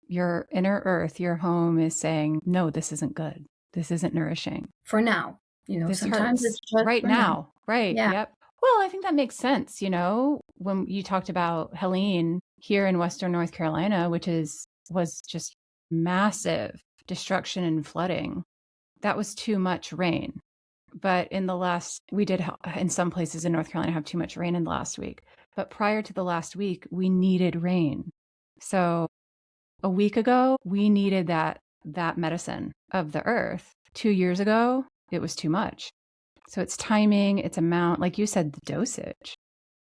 Your inner earth, your home is saying, no, this isn't good. This isn't nourishing. For now. This sometimes hurts it's just right burnout. now. Right. Yeah. Yep. Well, I think that makes sense. When you talked about Helene here in Western North Carolina, was just massive destruction and flooding. That was too much rain. But we did in some places in North Carolina have too much rain in the last week. But prior to the last week, we needed rain. So a week ago, we needed that medicine of the earth. 2 years ago, it was too much. So it's timing, it's amount, like you said, the dosage,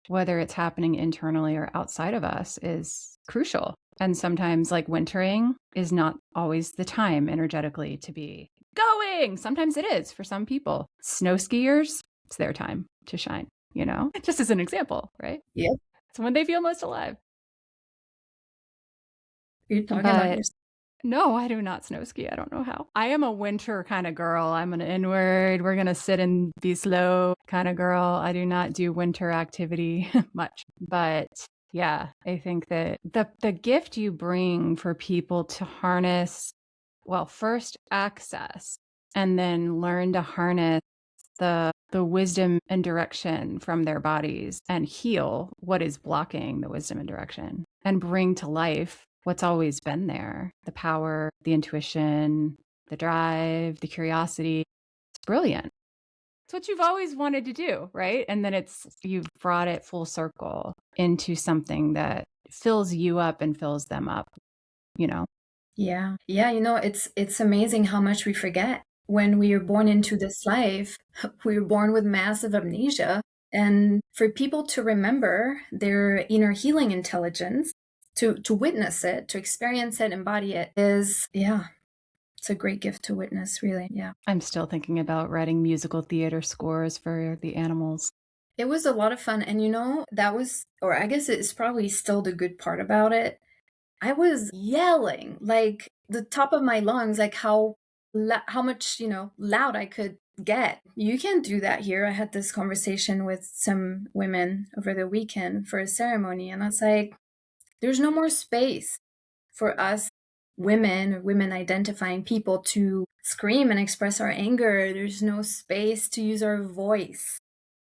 whether it's happening internally or outside of us is crucial. And sometimes like wintering is not always the time energetically to be going. Sometimes it is for some people. Snow skiers, it's their time to shine, just as an example, right? Yep. It's when they feel most alive. You're talking about yourself. No, I do not snow ski. I don't know how. I am a winter kind of girl. I'm an inward, we're going to sit and be slow kind of girl. I do not do winter activity much. But yeah, I think that the gift you bring for people to harness, well, first access and then learn to harness the wisdom and direction from their bodies and heal what is blocking the wisdom and direction and bring to life what's always been there, the power, the intuition, the drive, the curiosity. It's brilliant. It's what you've always wanted to do, right? And then you've brought it full circle into something that fills you up and fills them up, Yeah. Yeah, it's amazing how much we forget. When we are born into this life, we were born with massive amnesia. And for people to remember their inner healing intelligence, to witness it, to experience it, embody it is, it's a great gift to witness, really. Yeah. I'm still thinking about writing musical theater scores for the animals. It was a lot of fun. And that was, or I guess it's probably still the good part about it. I was yelling like the top of my lungs, like how much, loud I could get. You can't do that here. I had this conversation with some women over the weekend for a ceremony, and I was like, there's no more space for us women or women identifying people to scream and express our anger. There's no space to use our voice.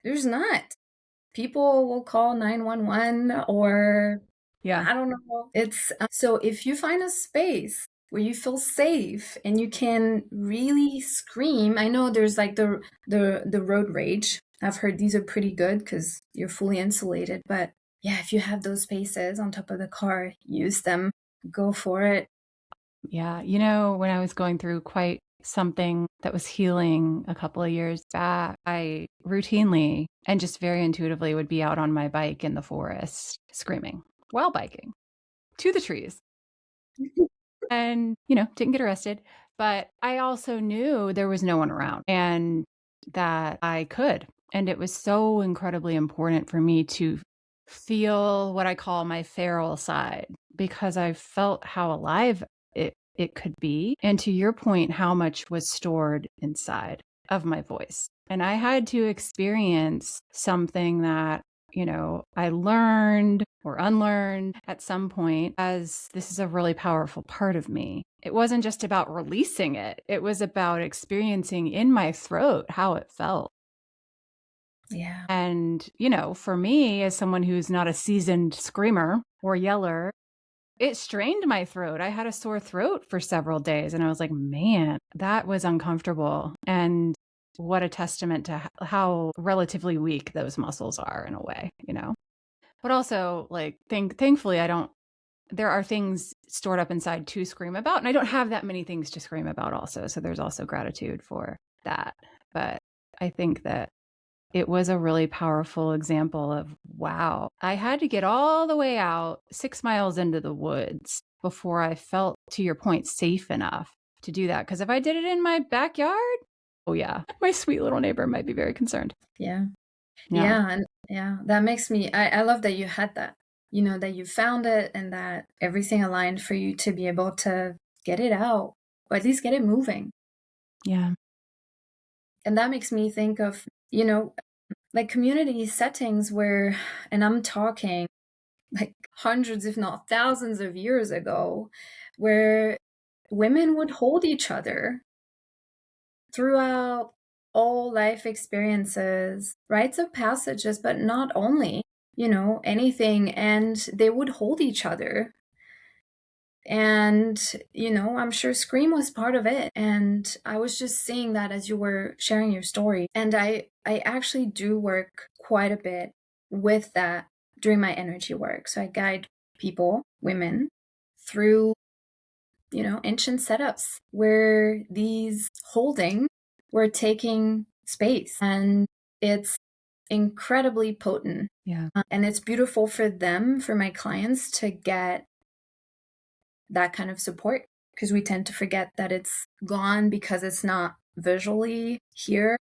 There's not. People will call 911 or I don't know. It's so if you find a space where you feel safe and you can really scream. I know there's like the road rage. I've heard these are pretty good because you're fully insulated. But yeah, if you have those spaces on top of the car, use them. Go for it. Yeah. When I was going through quite something that was healing a couple of years back, I routinely and just very intuitively would be out on my bike in the forest screaming while biking to the trees and, didn't get arrested. But I also knew there was no one around and that I could. And it was so incredibly important for me to feel what I call my feral side because I felt how alive it could be. And to your point, how much was stored inside of my voice. And I had to experience something that, I learned or unlearned at some point, as this is a really powerful part of me. It wasn't just about releasing it. It was about experiencing in my throat how it felt. Yeah. And, for me, as someone who's not a seasoned screamer or yeller, it strained my throat. I had a sore throat for several days. And I was like, man, that was uncomfortable. And what a testament to how relatively weak those muscles are in a way, But also, like, thankfully, there are things stored up inside to scream about. And I don't have that many things to scream about also. So there's also gratitude for that. But I think that it was a really powerful example of, wow, I had to get all the way out 6 miles into the woods before I felt, to your point, safe enough to do that. Because if I did it in my backyard, oh yeah, my sweet little neighbor might be very concerned. Yeah. And that makes me, I love that you had that, that you found it and that everything aligned for you to be able to get it out or at least get it moving. Yeah. And that makes me think of, like community settings where, and I'm talking like hundreds, if not thousands of years ago, where women would hold each other throughout all life experiences, rites of passages, but not only, anything. And they would hold each other. And, I'm sure Scream was part of it. And I was just seeing that as you were sharing your story. And I actually do work quite a bit with that during my energy work. So I guide people, women, through, ancient setups where these holding were taking space. And it's incredibly potent. Yeah. And it's beautiful for them, for my clients, to get that kind of support, because we tend to forget that it's gone because it's not visually here.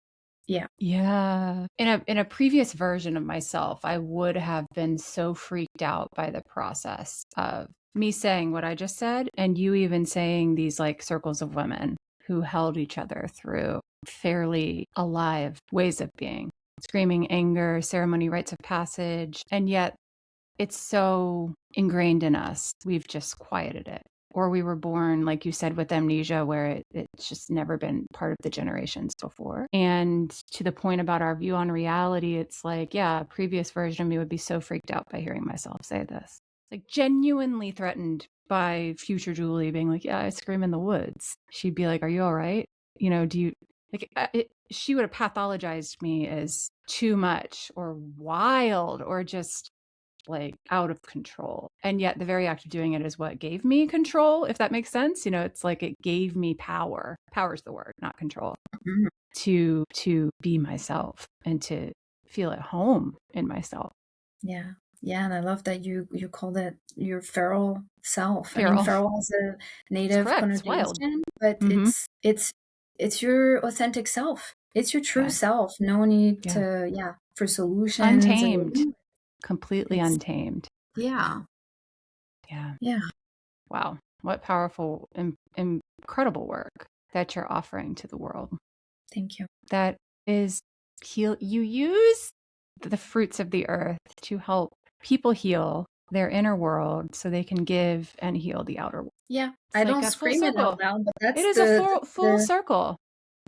Yeah. Yeah. In a previous version of myself, I would have been so freaked out by the process of me saying what I just said, and you even saying these like circles of women who held each other through fairly alive ways of being, screaming, anger, ceremony, rites of passage, and yet it's so ingrained in us. We've just quieted it. Or we were born, like you said, with amnesia, where it's just never been part of the generations before. And to the point about our view on reality, it's like, yeah, a previous version of me would be so freaked out by hearing myself say this. Like genuinely threatened by future Julie being like, yeah, I scream in the woods. She'd be like, are you all right? Do you, like, she would have pathologized me as too much or wild or just like out of control. And yet the very act of doing it is what gave me control, if that makes sense. It's like it gave me power. Power's the word, not control. Mhm. To be myself and to feel at home in myself. Yeah. Yeah. And I love that you called it your feral self. I mean, Feral. feral has a native correct. It's wild. connotation, but Mhm. it's your authentic self. It's your true Yeah. self. No need Yeah. to, for solutions. Untamed. Completely untamed. Yeah. Yeah. Yeah. Wow. What powerful, incredible work that you're offering to the world. Thank you. That is heal. You use the fruits of the earth to help people heal their inner world so they can give and heal the outer world. Yeah. It's I like don't a full scream it out circle. loud, but It that's is a full the circle.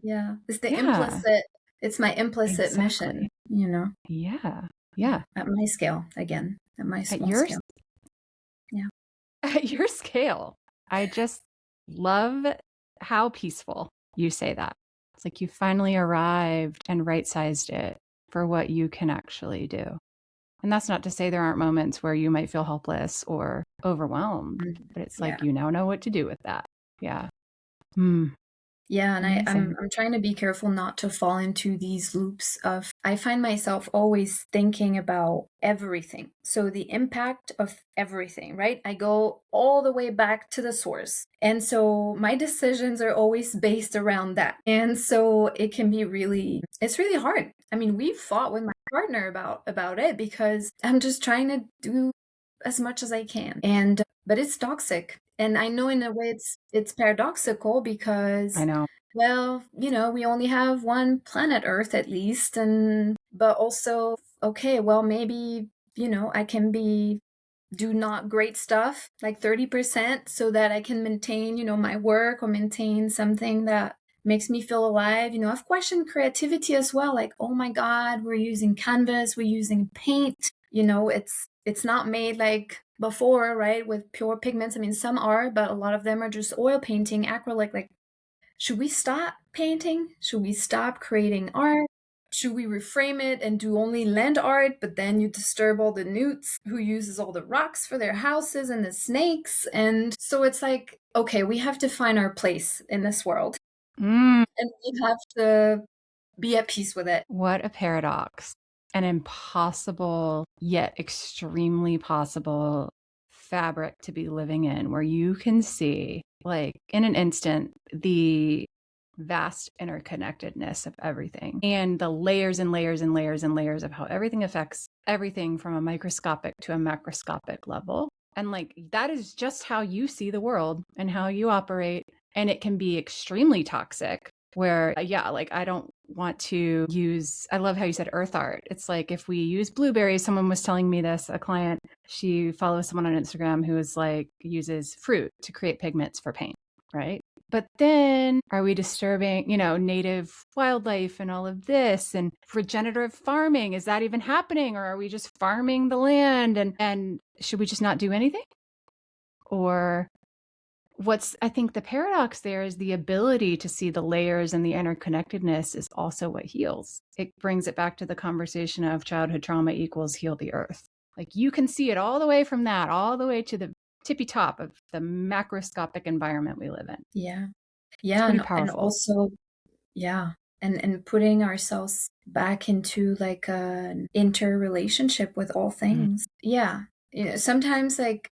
yeah. It's the Yeah, implicit, it's my implicit mission, exactly. Yeah. Yeah. at my scale again, at my At small your scale. Yeah. at your scale. I just love how peaceful you say that. It's like you finally arrived and right-sized it for what you can actually do. And that's not to say there aren't moments where you might feel helpless or overwhelmed, but it's Yeah. like you now know what to do with that. Yeah. Mm, Yeah, and amazing. I'm trying to be careful not to fall into these loops of I find myself always thinking about everything. So the impact of everything, right? I go all the way back to the source. And so my decisions are always based around that. And so it can be it's really hard. I mean, we've fought with my partner about it because I'm just trying to do as much as I can. But it's toxic. And I know in a way it's paradoxical because I know. well, we only have one planet Earth at least, but also okay, well maybe, I can do not great stuff like 30% so that I can maintain, my work or maintain something that makes me feel alive. I've questioned creativity as well, like, oh my God, we're using canvas, we're using paint, it's not made like before, right? With pure pigments. I mean, some are, but a lot of them are just oil painting, acrylic. Like, should we stop painting? Should we stop creating art? Should we reframe it and do only land art, but then you disturb all the newts who uses all the rocks for their houses and the snakes? And so it's like, okay, we have to find our place in this world. Mm, And we have to be at peace with it. what a paradox. An impossible, yet extremely possible fabric to be living in, where you can see, like, in an instant, the vast interconnectedness of everything and the layers and layers and layers and layers of how everything affects everything from a microscopic to a macroscopic level. And like that is just how you see the world and how you operate. And it can be extremely toxic where, yeah, like I don't want to use, I love how you said earth art. It's like if we use blueberries, someone was telling me this, a client, she follows someone on Instagram who is like uses fruit to create pigments for paint, right? But then are we disturbing, native wildlife and all of this and regenerative farming? Is that even happening? Or are we just farming the land and should we just not do anything? Or I think the paradox there is the ability to see the layers and the interconnectedness is also what heals. It brings it back to the conversation of childhood trauma equals heal the earth. Like you can see it all the way from that, all the way to the tippy top of the macroscopic environment we live in. Yeah. It's Yeah. pretty And powerful. also, yeah. And putting ourselves back into like an interrelationship with all things. Yeah. Sometimes like,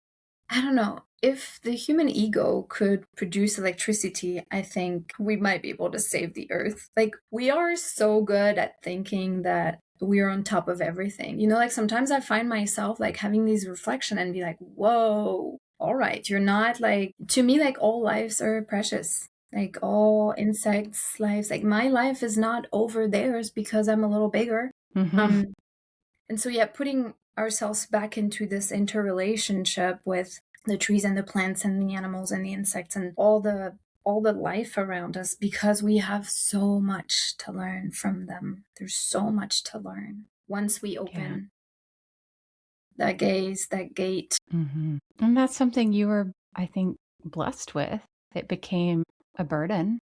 I don't know, if the human ego could produce electricity, I think we might be able to save the earth. Like we are so good at thinking that we're on top of everything. Like sometimes I find myself like having these reflection and be like, whoa, all right, you're not like, to me, like all lives are precious. Like all insects' lives, like my life is not over theirs because I'm a little bigger. Mm-hmm. And so, yeah, putting ourselves back into this interrelationship with the trees and the plants and the animals and the insects and all the life around us, because we have so much to learn from them. There's so much to learn once we open that gaze, that gate. Mm-hmm. And that's something you were, I think, blessed with. It became a burden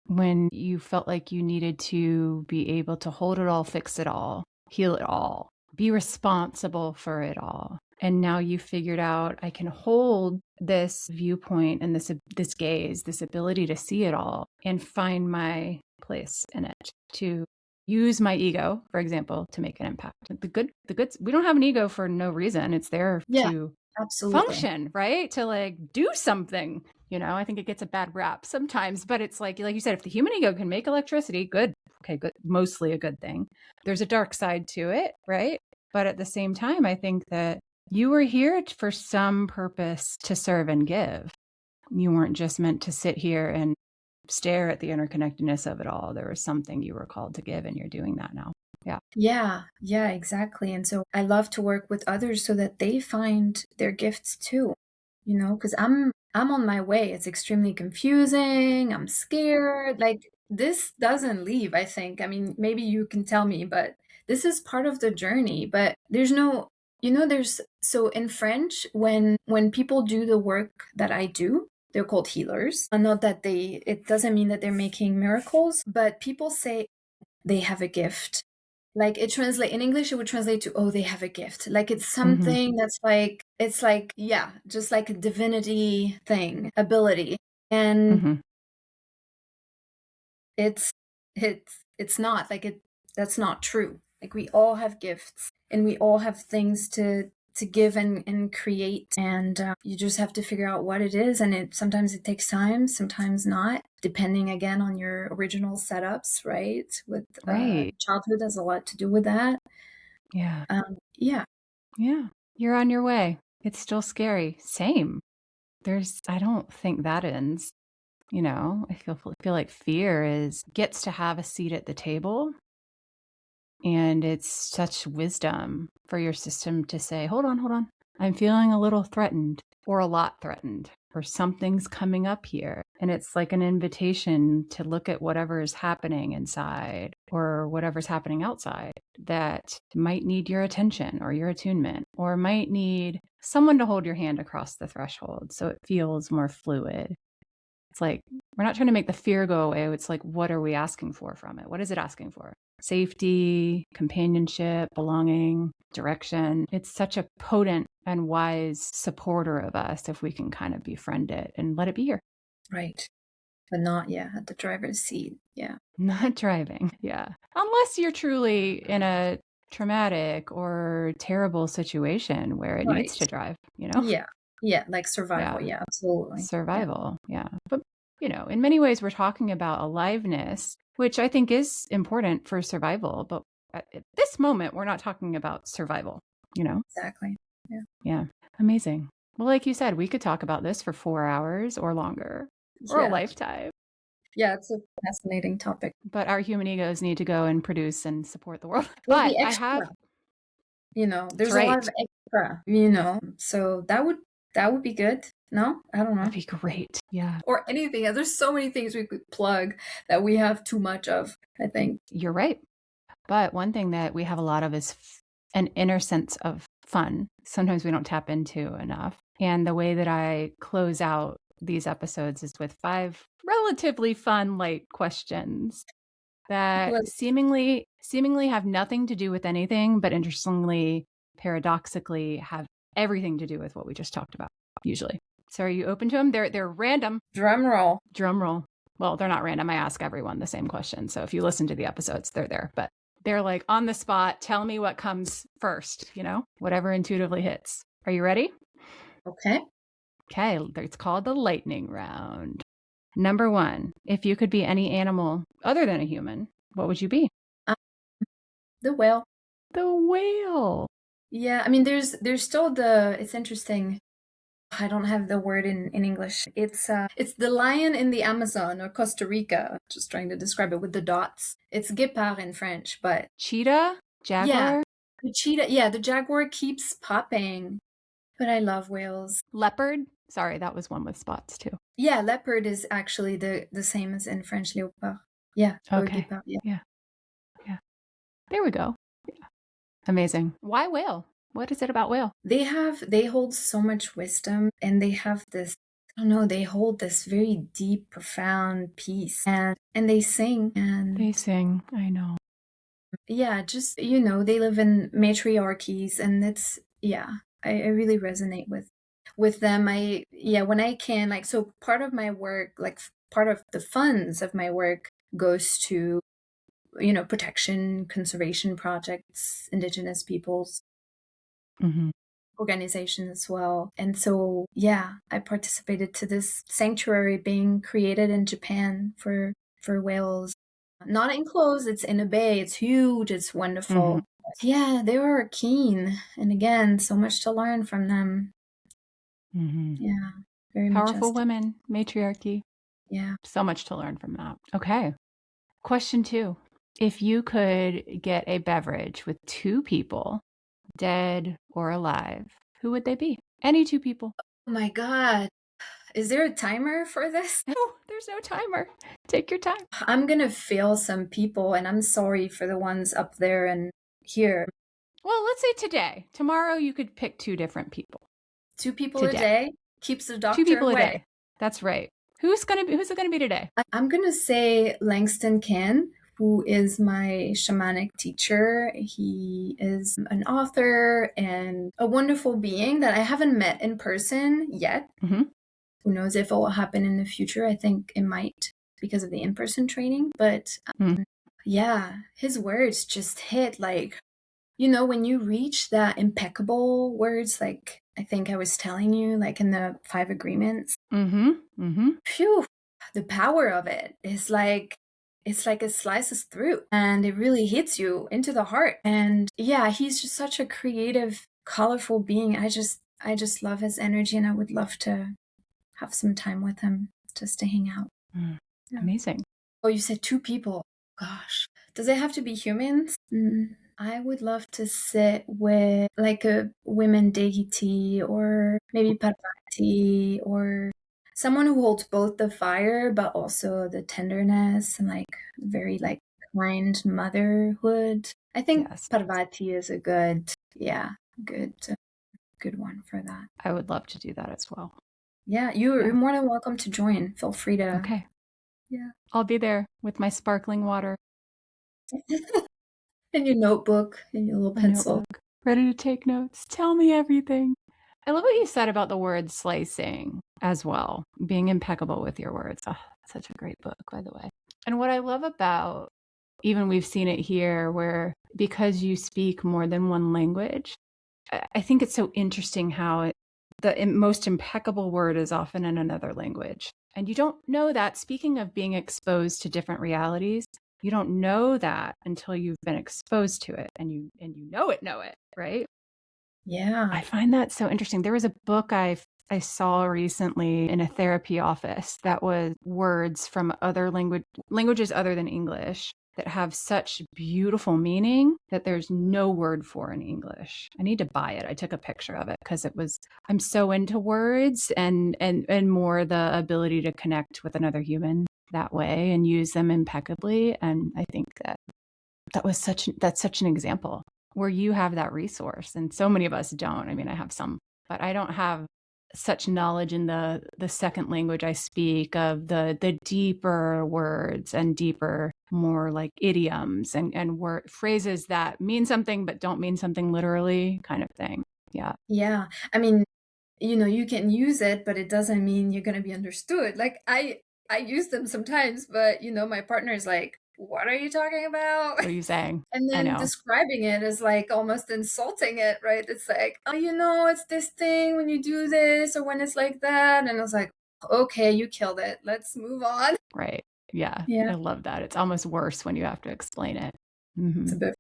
when you felt like you needed to be able to hold it all, fix it all, heal it all, be responsible for it all. And now you figured out I can hold this viewpoint and this gaze, this ability to see it all and find my place in it, to use my ego, for example, to make an impact. The good, we don't have an ego for no reason. It's there Yeah, to absolutely. function, right? To like do something. I think it gets a bad rap sometimes, but it's like you said, if the human ego can make electricity, good. Okay, good. Mostly a good thing. There's a dark side to it, right? But at the same time, I think that you were here for some purpose to serve and give. You weren't just meant to sit here and stare at the interconnectedness of it all. There was something you were called to give, and you're doing that now. Yeah, exactly. And so I love to work with others so that they find their gifts too, because I'm on my way. It's extremely confusing. I'm scared. Like this doesn't leave, I think. I mean, maybe you can tell me, but this is part of the journey. But there's no, there's so in French, when people do the work that I do, they're called healers. And not that it doesn't mean that they're making miracles, but people say they have a gift. Like in English, it would translate to, oh, they have a gift. Like it's something that's like, it's like, yeah, just like a divinity thing, ability. And it's not like that's not true. Like we all have gifts and we all have things to give and create. And you just have to figure out what it is. And sometimes it takes time, sometimes not, depending again on your original setups, right? With childhood has a lot to do with that. Yeah. Yeah. You're on your way. It's still scary. Same. I don't think that ends. I feel like fear gets to have a seat at the table. And it's such wisdom for your system to say, hold on. I'm feeling a little threatened or a lot threatened or something's coming up here. And it's like an invitation to look at whatever is happening inside or whatever's happening outside that might need your attention or your attunement or might need someone to hold your hand across the threshold so it feels more fluid. It's like, we're not trying to make the fear go away. It's like, what are we asking for from it? What is it asking for? Safety, companionship, belonging, direction. It's such a potent and wise supporter of us if we can kind of befriend it and let it be here. Right. But not, at the driver's seat. Yeah. Not driving. Yeah. Unless you're truly in a traumatic or terrible situation where it needs to drive, Yeah. Yeah. Like survival. Yeah, absolutely. Survival. Yeah. But, in many ways, we're talking about aliveness, which I think is important for survival. But at this moment, we're not talking about survival, Exactly. Yeah. Yeah. Amazing. Well, like you said, we could talk about this for 4 hours or longer or a lifetime. Yeah, it's a fascinating topic. But our human egos need to go and produce and support the world. Well, But the extra, I have, there's a lot of extra, so that would be good. No, I don't know. That'd be great. Yeah. Or anything. There's so many things we could plug that we have too much of, I think. You're right. But one thing that we have a lot of is an inner sense of fun. Sometimes we don't tap into enough. And the way that I close out these episodes is with 5 relatively fun, light questions that seemingly have nothing to do with anything, but interestingly, paradoxically, have everything to do with what we just talked about, usually. So are you open to them? They're random. Drum roll. Drum roll. Well, they're not random. I ask everyone the same question. So if you listen to the episodes, they're there. But they're like on the spot. Tell me what comes first, whatever intuitively hits. Are you ready? Okay. Okay. It's called the lightning round. Number 1, if you could be any animal other than a human, what would you be? The whale. The whale. Yeah. I mean, there's still it's interesting. I don't have the word in English. It's the lion in the Amazon or Costa Rica. Just trying to describe it with the dots. It's guépard in French, but cheetah, jaguar. Yeah, the cheetah. Yeah, the jaguar keeps popping. But I love whales. Leopard. Sorry, that was one with spots too. Yeah, leopard is actually the same as in French léopard. Yeah. Okay. Guépard, yeah. There we go. Yeah. Amazing. Why whale? What is it about whale? They hold so much wisdom, and they have this, I don't know, they hold this very deep, profound peace, and they sing. I know. Yeah, just, they live in matriarchies, and it's, yeah, I really resonate with them. When I can, so part of my work, part of the funds of my work goes to, protection, conservation projects, indigenous peoples. Organization as well. And so, yeah, I participated to this sanctuary being created in Japan for whales. Not enclosed, it's in a bay, it's huge, it's wonderful. Yeah, they were keen. And again, so much to learn from them. Yeah, very powerful women, matriarchy. Yeah. So much to learn from that. Okay. Question 2. If you could get a beverage with 2 people, dead or alive, who would they be? Any 2 people. Oh my God. Is there a timer for this? No, there's no timer. Take your time. I'm going to fail some people, and I'm sorry for the ones up there and here. Well, let's say today. Tomorrow you could pick 2 different people. 2 people today. A day keeps the doctor 2 people away. A day. That's right. Who's it going to be today? I'm going to say Langston Ken, who is my shamanic teacher. He is an author and a wonderful being that I haven't met in person yet. Who knows if it will happen in the future? I think it might because of the in-person training. But yeah, his words just hit when you reach that impeccable words, like I think I was telling you, like in the 5 agreements. Phew, the power of it is like, it's like it slices through and it really hits you into the heart. And yeah, he's just such a creative, colorful being. I just love his energy, and I would love to have some time with him just to hang out. Yeah. Amazing. Oh, you said 2 people. Gosh, does it have to be humans? I would love to sit with like a women deity, or maybe Parvati, or someone who holds both the fire but also the tenderness and very kind motherhood. I think Parvati is a good one for that. I would love to do that as well. Yeah, you're more than welcome to join. Feel free to. Okay. Yeah. I'll be there with my sparkling water. And your notebook and your little pencil. Ready to take notes. Tell me everything. I love what you said about the word slicing as well. Being impeccable with your words. Oh, such a great book, by the way. And what I love about, even we've seen it here, where because you speak more than one language, I think it's so interesting how the most impeccable word is often in another language. And you don't know that. Speaking of being exposed to different realities, you don't know that until you've been exposed to it and you know it, right? Yeah. I find that so interesting. There was a book I saw recently in a therapy office that was words from other languages other than English that have such beautiful meaning that there's no word for in English. I need to buy it. I took a picture of it because I'm so into words and more the ability to connect with another human that way and use them impeccably. And I think that's such an example where you have that resource. And so many of us don't. I mean, I have some, but I don't have such knowledge in the second language I speak of the deeper words and deeper, more like idioms and word phrases that mean something but don't mean something literally, kind of thing. Yeah. Yeah. I mean, you can use it, but it doesn't mean you're going to be understood. Like I use them sometimes, but my partner is like, what are you talking about? What are you saying? And I then know. describing it is like almost insulting it, right? It's like, oh, it's this thing when you do this or when it's like that. And I was like, okay, you killed it. Let's move on. Right. Yeah. Yeah. I love that. It's almost worse when you have to explain it. It's a bit.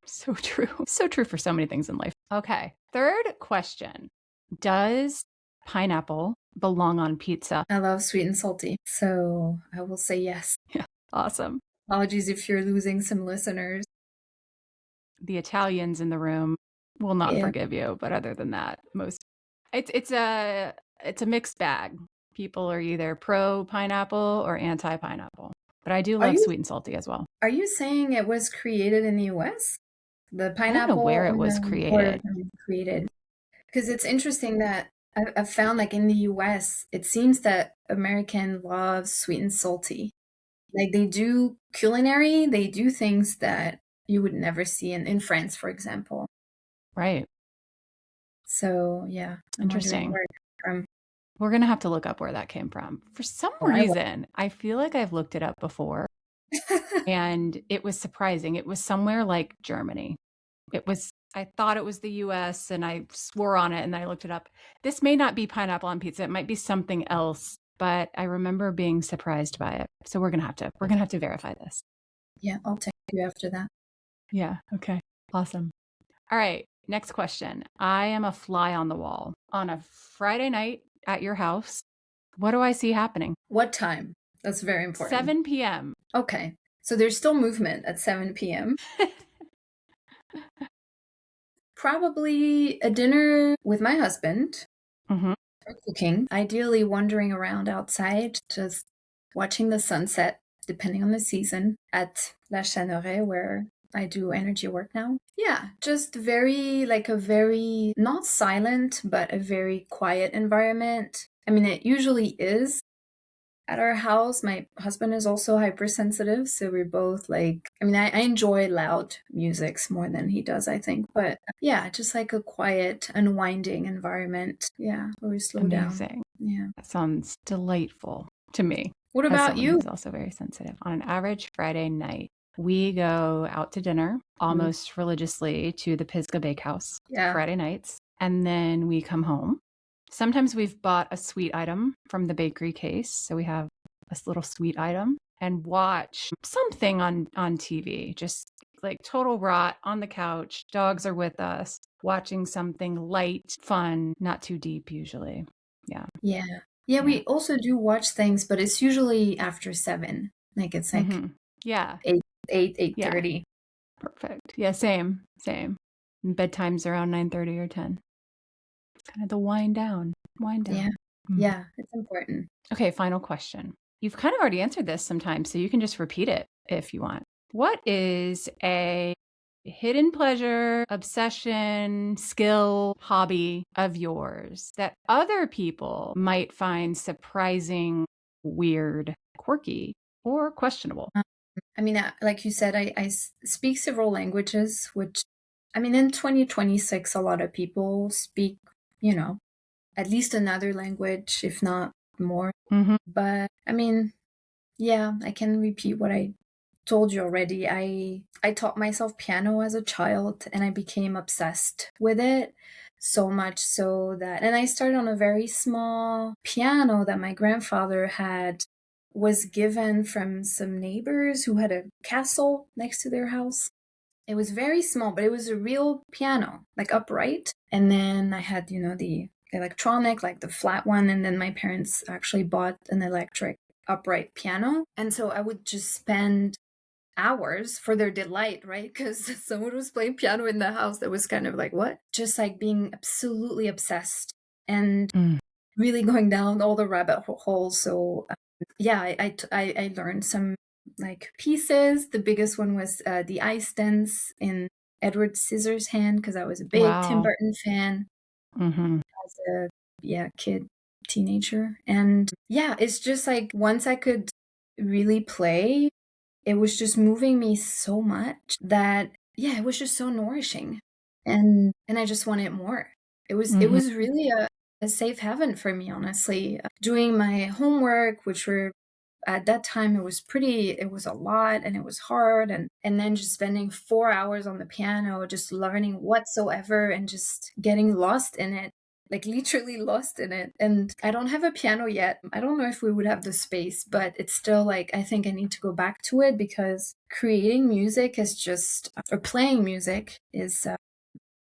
So true. So true for so many things in life. Okay. Third question. Does pineapple belong on pizza? I love sweet and salty. So I will say yes. Yeah. Awesome. Apologies if you're losing some listeners. The Italians in the room will not forgive you, but other than that, it's a mixed bag. People are either pro pineapple or anti pineapple. But I do love sweet and salty as well. Are you saying it was created in the US? The pineapple? I don't know where it was created. Because it's interesting that I've found like in the US, it seems that American loves sweet and salty. Like they do culinary, they do things that you would never see in France, for example. Right. So yeah. Interesting. We're going to have to look up where that came from. For some reason, I feel like I've looked it up before and it was surprising. It was somewhere like Germany. I thought it was the US and I swore on it and then I looked it up. This may not be pineapple on pizza. It might be something else, but I remember being surprised by it. So we're going to have to verify this. Yeah, I'll text you after that. Yeah. Okay. Awesome. All right. Next question. I am a fly on the wall on a Friday night at your house. What do I see happening? What time? That's very important. 7 p.m. Okay. So there's still movement at 7 p.m. Probably a dinner with my husband, or cooking, ideally wandering around outside, just watching the sunset, depending on the season, at La Channeret, where I do energy work now. Yeah, just a very, not silent, but a very quiet environment. I mean, it usually is. At our house, my husband is also hypersensitive, so we're both I enjoy loud musics more than he does, I think. But yeah, just like a quiet, unwinding environment. Yeah, where we slow down. Amazing. Yeah. That sounds delightful to me. What about you? Who's also very sensitive. On an average Friday night, we go out to dinner almost religiously to the Pisgah Bakehouse Friday nights, and then we come home. Sometimes we've bought a sweet item from the bakery case. So we have this little sweet item and watch something on TV, just like total rot on the couch. Dogs are with us, watching something light, fun, not too deep usually. Yeah. Yeah, we also do watch things, but it's usually after 7. Like it's like 8:30. Yeah. Perfect. Yeah, same. And bedtime's around 9:30 or 10. Kind of the wind down. Yeah, it's important. Okay, final question. You've kind of already answered this sometimes, so you can just repeat it if you want. What is a hidden pleasure, obsession, skill, hobby of yours that other people might find surprising, weird, quirky, or questionable? I mean, like you said, I speak several languages, which, I mean, in 2026, a lot of people speak, at least another language, if not more. But I mean, yeah, I can repeat what I told you already. I taught myself piano as a child and I became obsessed with it, so much so that, and I started on a very small piano that my grandfather was given from some neighbors who had a castle next to their house. It was very small, but it was a real piano, like upright. And then I had, the electronic, like the flat one. And then my parents actually bought an electric upright piano. And so I would just spend hours for their delight, right? Because someone was playing piano in the house that was kind of like, what? Just like being absolutely obsessed and Mm. really going down all the rabbit holes. So yeah, I learned some like pieces. The biggest one was the ice dance in Edward Scissorhands, because I was a big Tim Wow. Burton fan Mm-hmm. as a kid, teenager. And yeah, it's just like once I could really play, it was just moving me so much that yeah, it was just so nourishing. And I just wanted more. It Mm-hmm. was really a safe haven for me, honestly. Doing my homework, which were at that time it was a lot and it was hard, and then just spending 4 hours on the piano just learning whatsoever and just getting lost in it, like literally lost in it. And I don't have a piano yet. I don't know if we would have the space, but it's still like I think I need to go back to it, because creating music is just or playing music is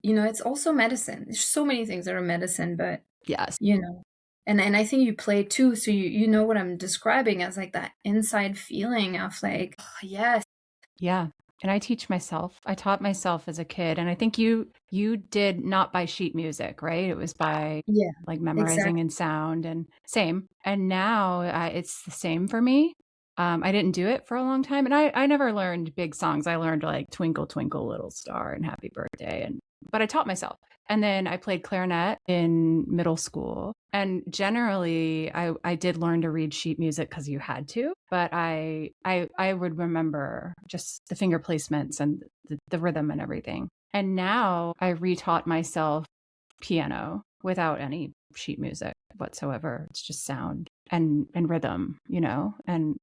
it's also medicine. There's so many things that are medicine, but Yes. you know and I think you play too, so you know what I'm describing as like that inside feeling of like, oh, yes. Yeah. And I teach myself. I taught myself as a kid. And I think you did not by sheet music, right? It was by Yeah, like memorizing exactly. and sound and same. And now it's the same for me. I didn't do it for a long time. And I never learned big songs. I learned like Twinkle, Twinkle, Little Star and Happy Birthday. But I taught myself. And then I played clarinet in middle school. And generally, I did learn to read sheet music because you had to. But I would remember just the finger placements and the rhythm and everything. And now I retaught myself piano without any sheet music whatsoever. It's just sound and rhythm, and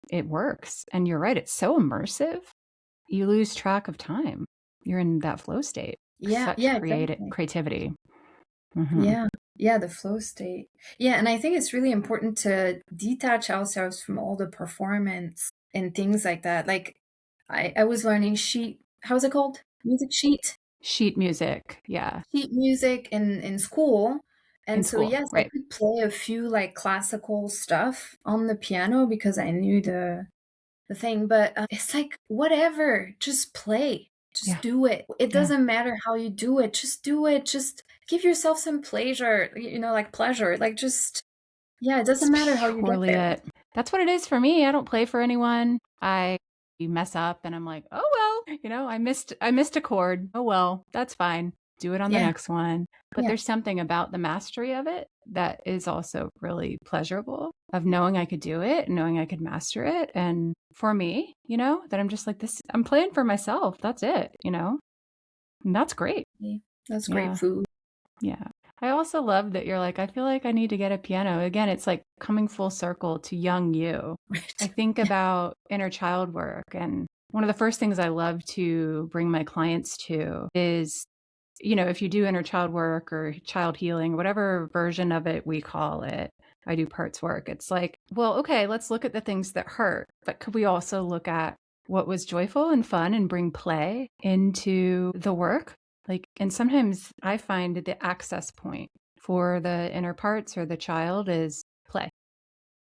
it works. And you're right, it's so immersive. You lose track of time. You're in that flow state. Yeah, Such yeah, exactly. creativity. Mm-hmm. Yeah, yeah, the flow state. Yeah, and I think it's really important to detach ourselves from all the performance and things like that. Like I was learning how's it called? Music Sheet music. Yeah. sheet music in school. In And so school. yes, I Right. could play a few like classical stuff on the piano because I knew the thing, but it's like whatever, just play. Just Yeah. do it. It Yeah. doesn't matter how you do it. Just do it. Just give yourself some pleasure, like pleasure. Like just yeah, it That's doesn't matter how you get purely there. it. That's what it is for me. I don't play for anyone. I mess up and I'm like, oh well, I missed a chord. Oh well, that's fine. Do it on the Yeah. next one. But Yeah. there's something about the mastery of it that is also really pleasurable, of knowing I could do it, knowing I could master it. And for me, that I'm just like this, I'm playing for myself. That's it, And that's great. That's great Yeah. food. Yeah. I also love that you're like, I feel like I need to get a piano. Again, it's like coming full circle to young you. I Right. think Yeah. about inner child work. And one of the first things I love to bring my clients to is, if you do inner child work or child healing, whatever version of it we call it, I do parts work. It's like, well, okay, let's look at the things that hurt, but could we also look at what was joyful and fun and bring play into the work? Like, and sometimes I find the access point for the inner parts or the child is play.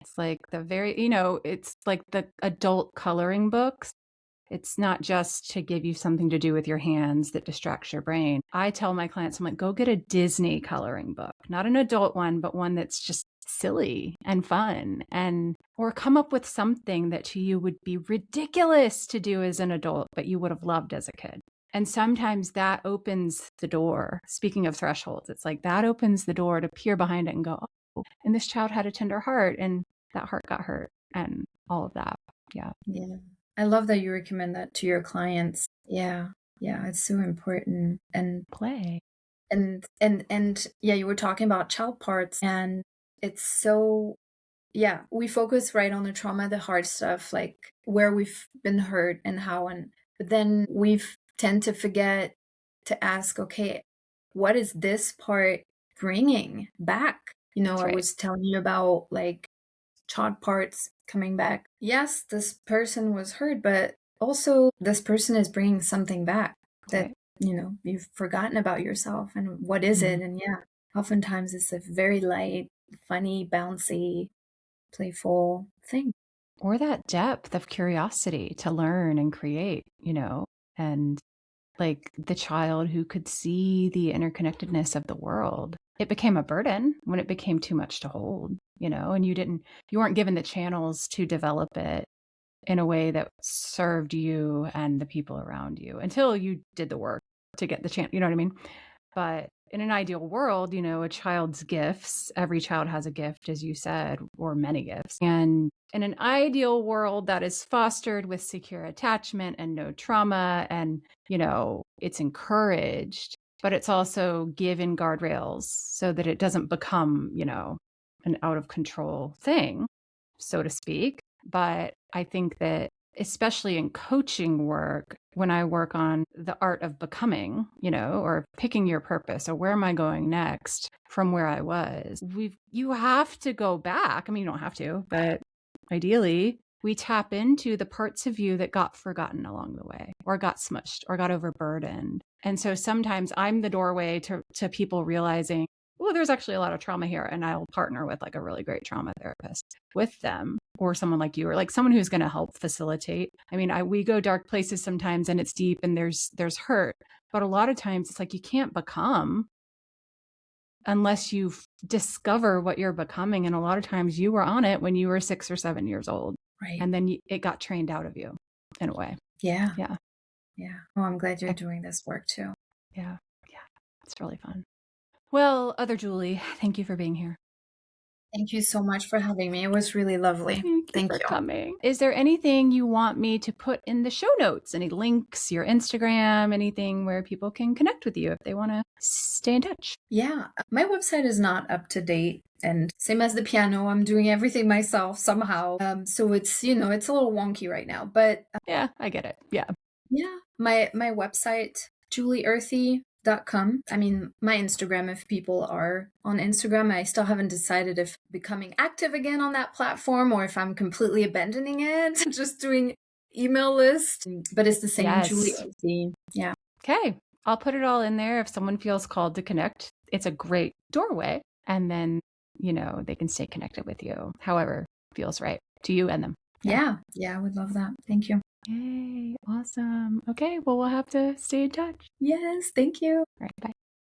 It's like it's like the adult coloring books. It's not just to give you something to do with your hands that distracts your brain. I tell my clients, I'm like, go get a Disney coloring book, not an adult one, but one that's just silly and fun, or come up with something that to you would be ridiculous to do as an adult, but you would have loved as a kid. And sometimes that opens the door. Speaking of thresholds, it's like that opens the door to peer behind it and go, oh, and this child had a tender heart and that heart got hurt and all of that. Yeah. Yeah. I love that you recommend that to your clients. Yeah. Yeah, it's so important. Play. And yeah, you were talking about child parts, and it's so yeah, we focus right on the trauma, the hard stuff, like where we've been hurt and how, and but then we tend to forget to ask, okay, what is this part bringing back? That's I right. was telling you about like child parts coming back. Yes, this person was hurt, but also this person is bringing something back that, Right. you've forgotten about yourself. And what is Mhm. it? And yeah, oftentimes it's a very light, funny, bouncy, playful thing. or that depth of curiosity to learn and create, and like the child who could see the interconnectedness of the world. It became a burden when it became too much to hold, and you weren't given the channels to develop it in a way that served you and the people around you until you did the work to get the chance, you know what I mean? But in an ideal world, a child's gifts, every child has a gift, as you said, or many gifts. And in an ideal world that is fostered with secure attachment and no trauma, and, it's encouraged, but it's also given guardrails so that it doesn't become, an out of control thing, so to speak. But I think that especially in coaching work, when I work on the art of becoming, or picking your purpose or where am I going next from where I was, you have to go back. I mean, you don't have to, but ideally we tap into the parts of you that got forgotten along the way or got smushed or got overburdened. And so sometimes I'm the doorway to people realizing, well, there's actually a lot of trauma here. And I'll partner with like a really great trauma therapist with them, or someone like you, or like someone who's going to help facilitate. I mean, we go dark places sometimes and it's deep and there's hurt, but a lot of times it's like you can't become unless you discover what you're becoming. And a lot of times you were on it when you were 6 or 7 years old. Right. And then it got trained out of you in a way. Yeah. Yeah. Yeah. Well, I'm glad you're doing this work too. Yeah. Yeah. It's really fun. Well, other Julie, thank you for being here. Thank you so much for having me. It was really lovely. Thank you for coming. Is there anything you want me to put in the show notes? Any links, your Instagram, anything where people can connect with you if they want to stay in touch? Yeah. My website is not up to date. And same as the piano, I'm doing everything myself somehow. So it's, it's a little wonky right now. But yeah, I get it. Yeah. Yeah. My website, julieearthy.com. I mean, my Instagram, if people are on Instagram, I still haven't decided if becoming active again on that platform or if I'm completely abandoning it, just doing email list. But it's the same, yes. Julie Earthy. Yeah. Okay. I'll put it all in there. If someone feels called to connect, it's a great doorway. And then, they can stay connected with you, however feels right to you and them. Yeah. Yeah, I would love that. Thank you. Yay. Awesome. Okay. Well, we'll have to stay in touch. Yes. Thank you. All right. Bye.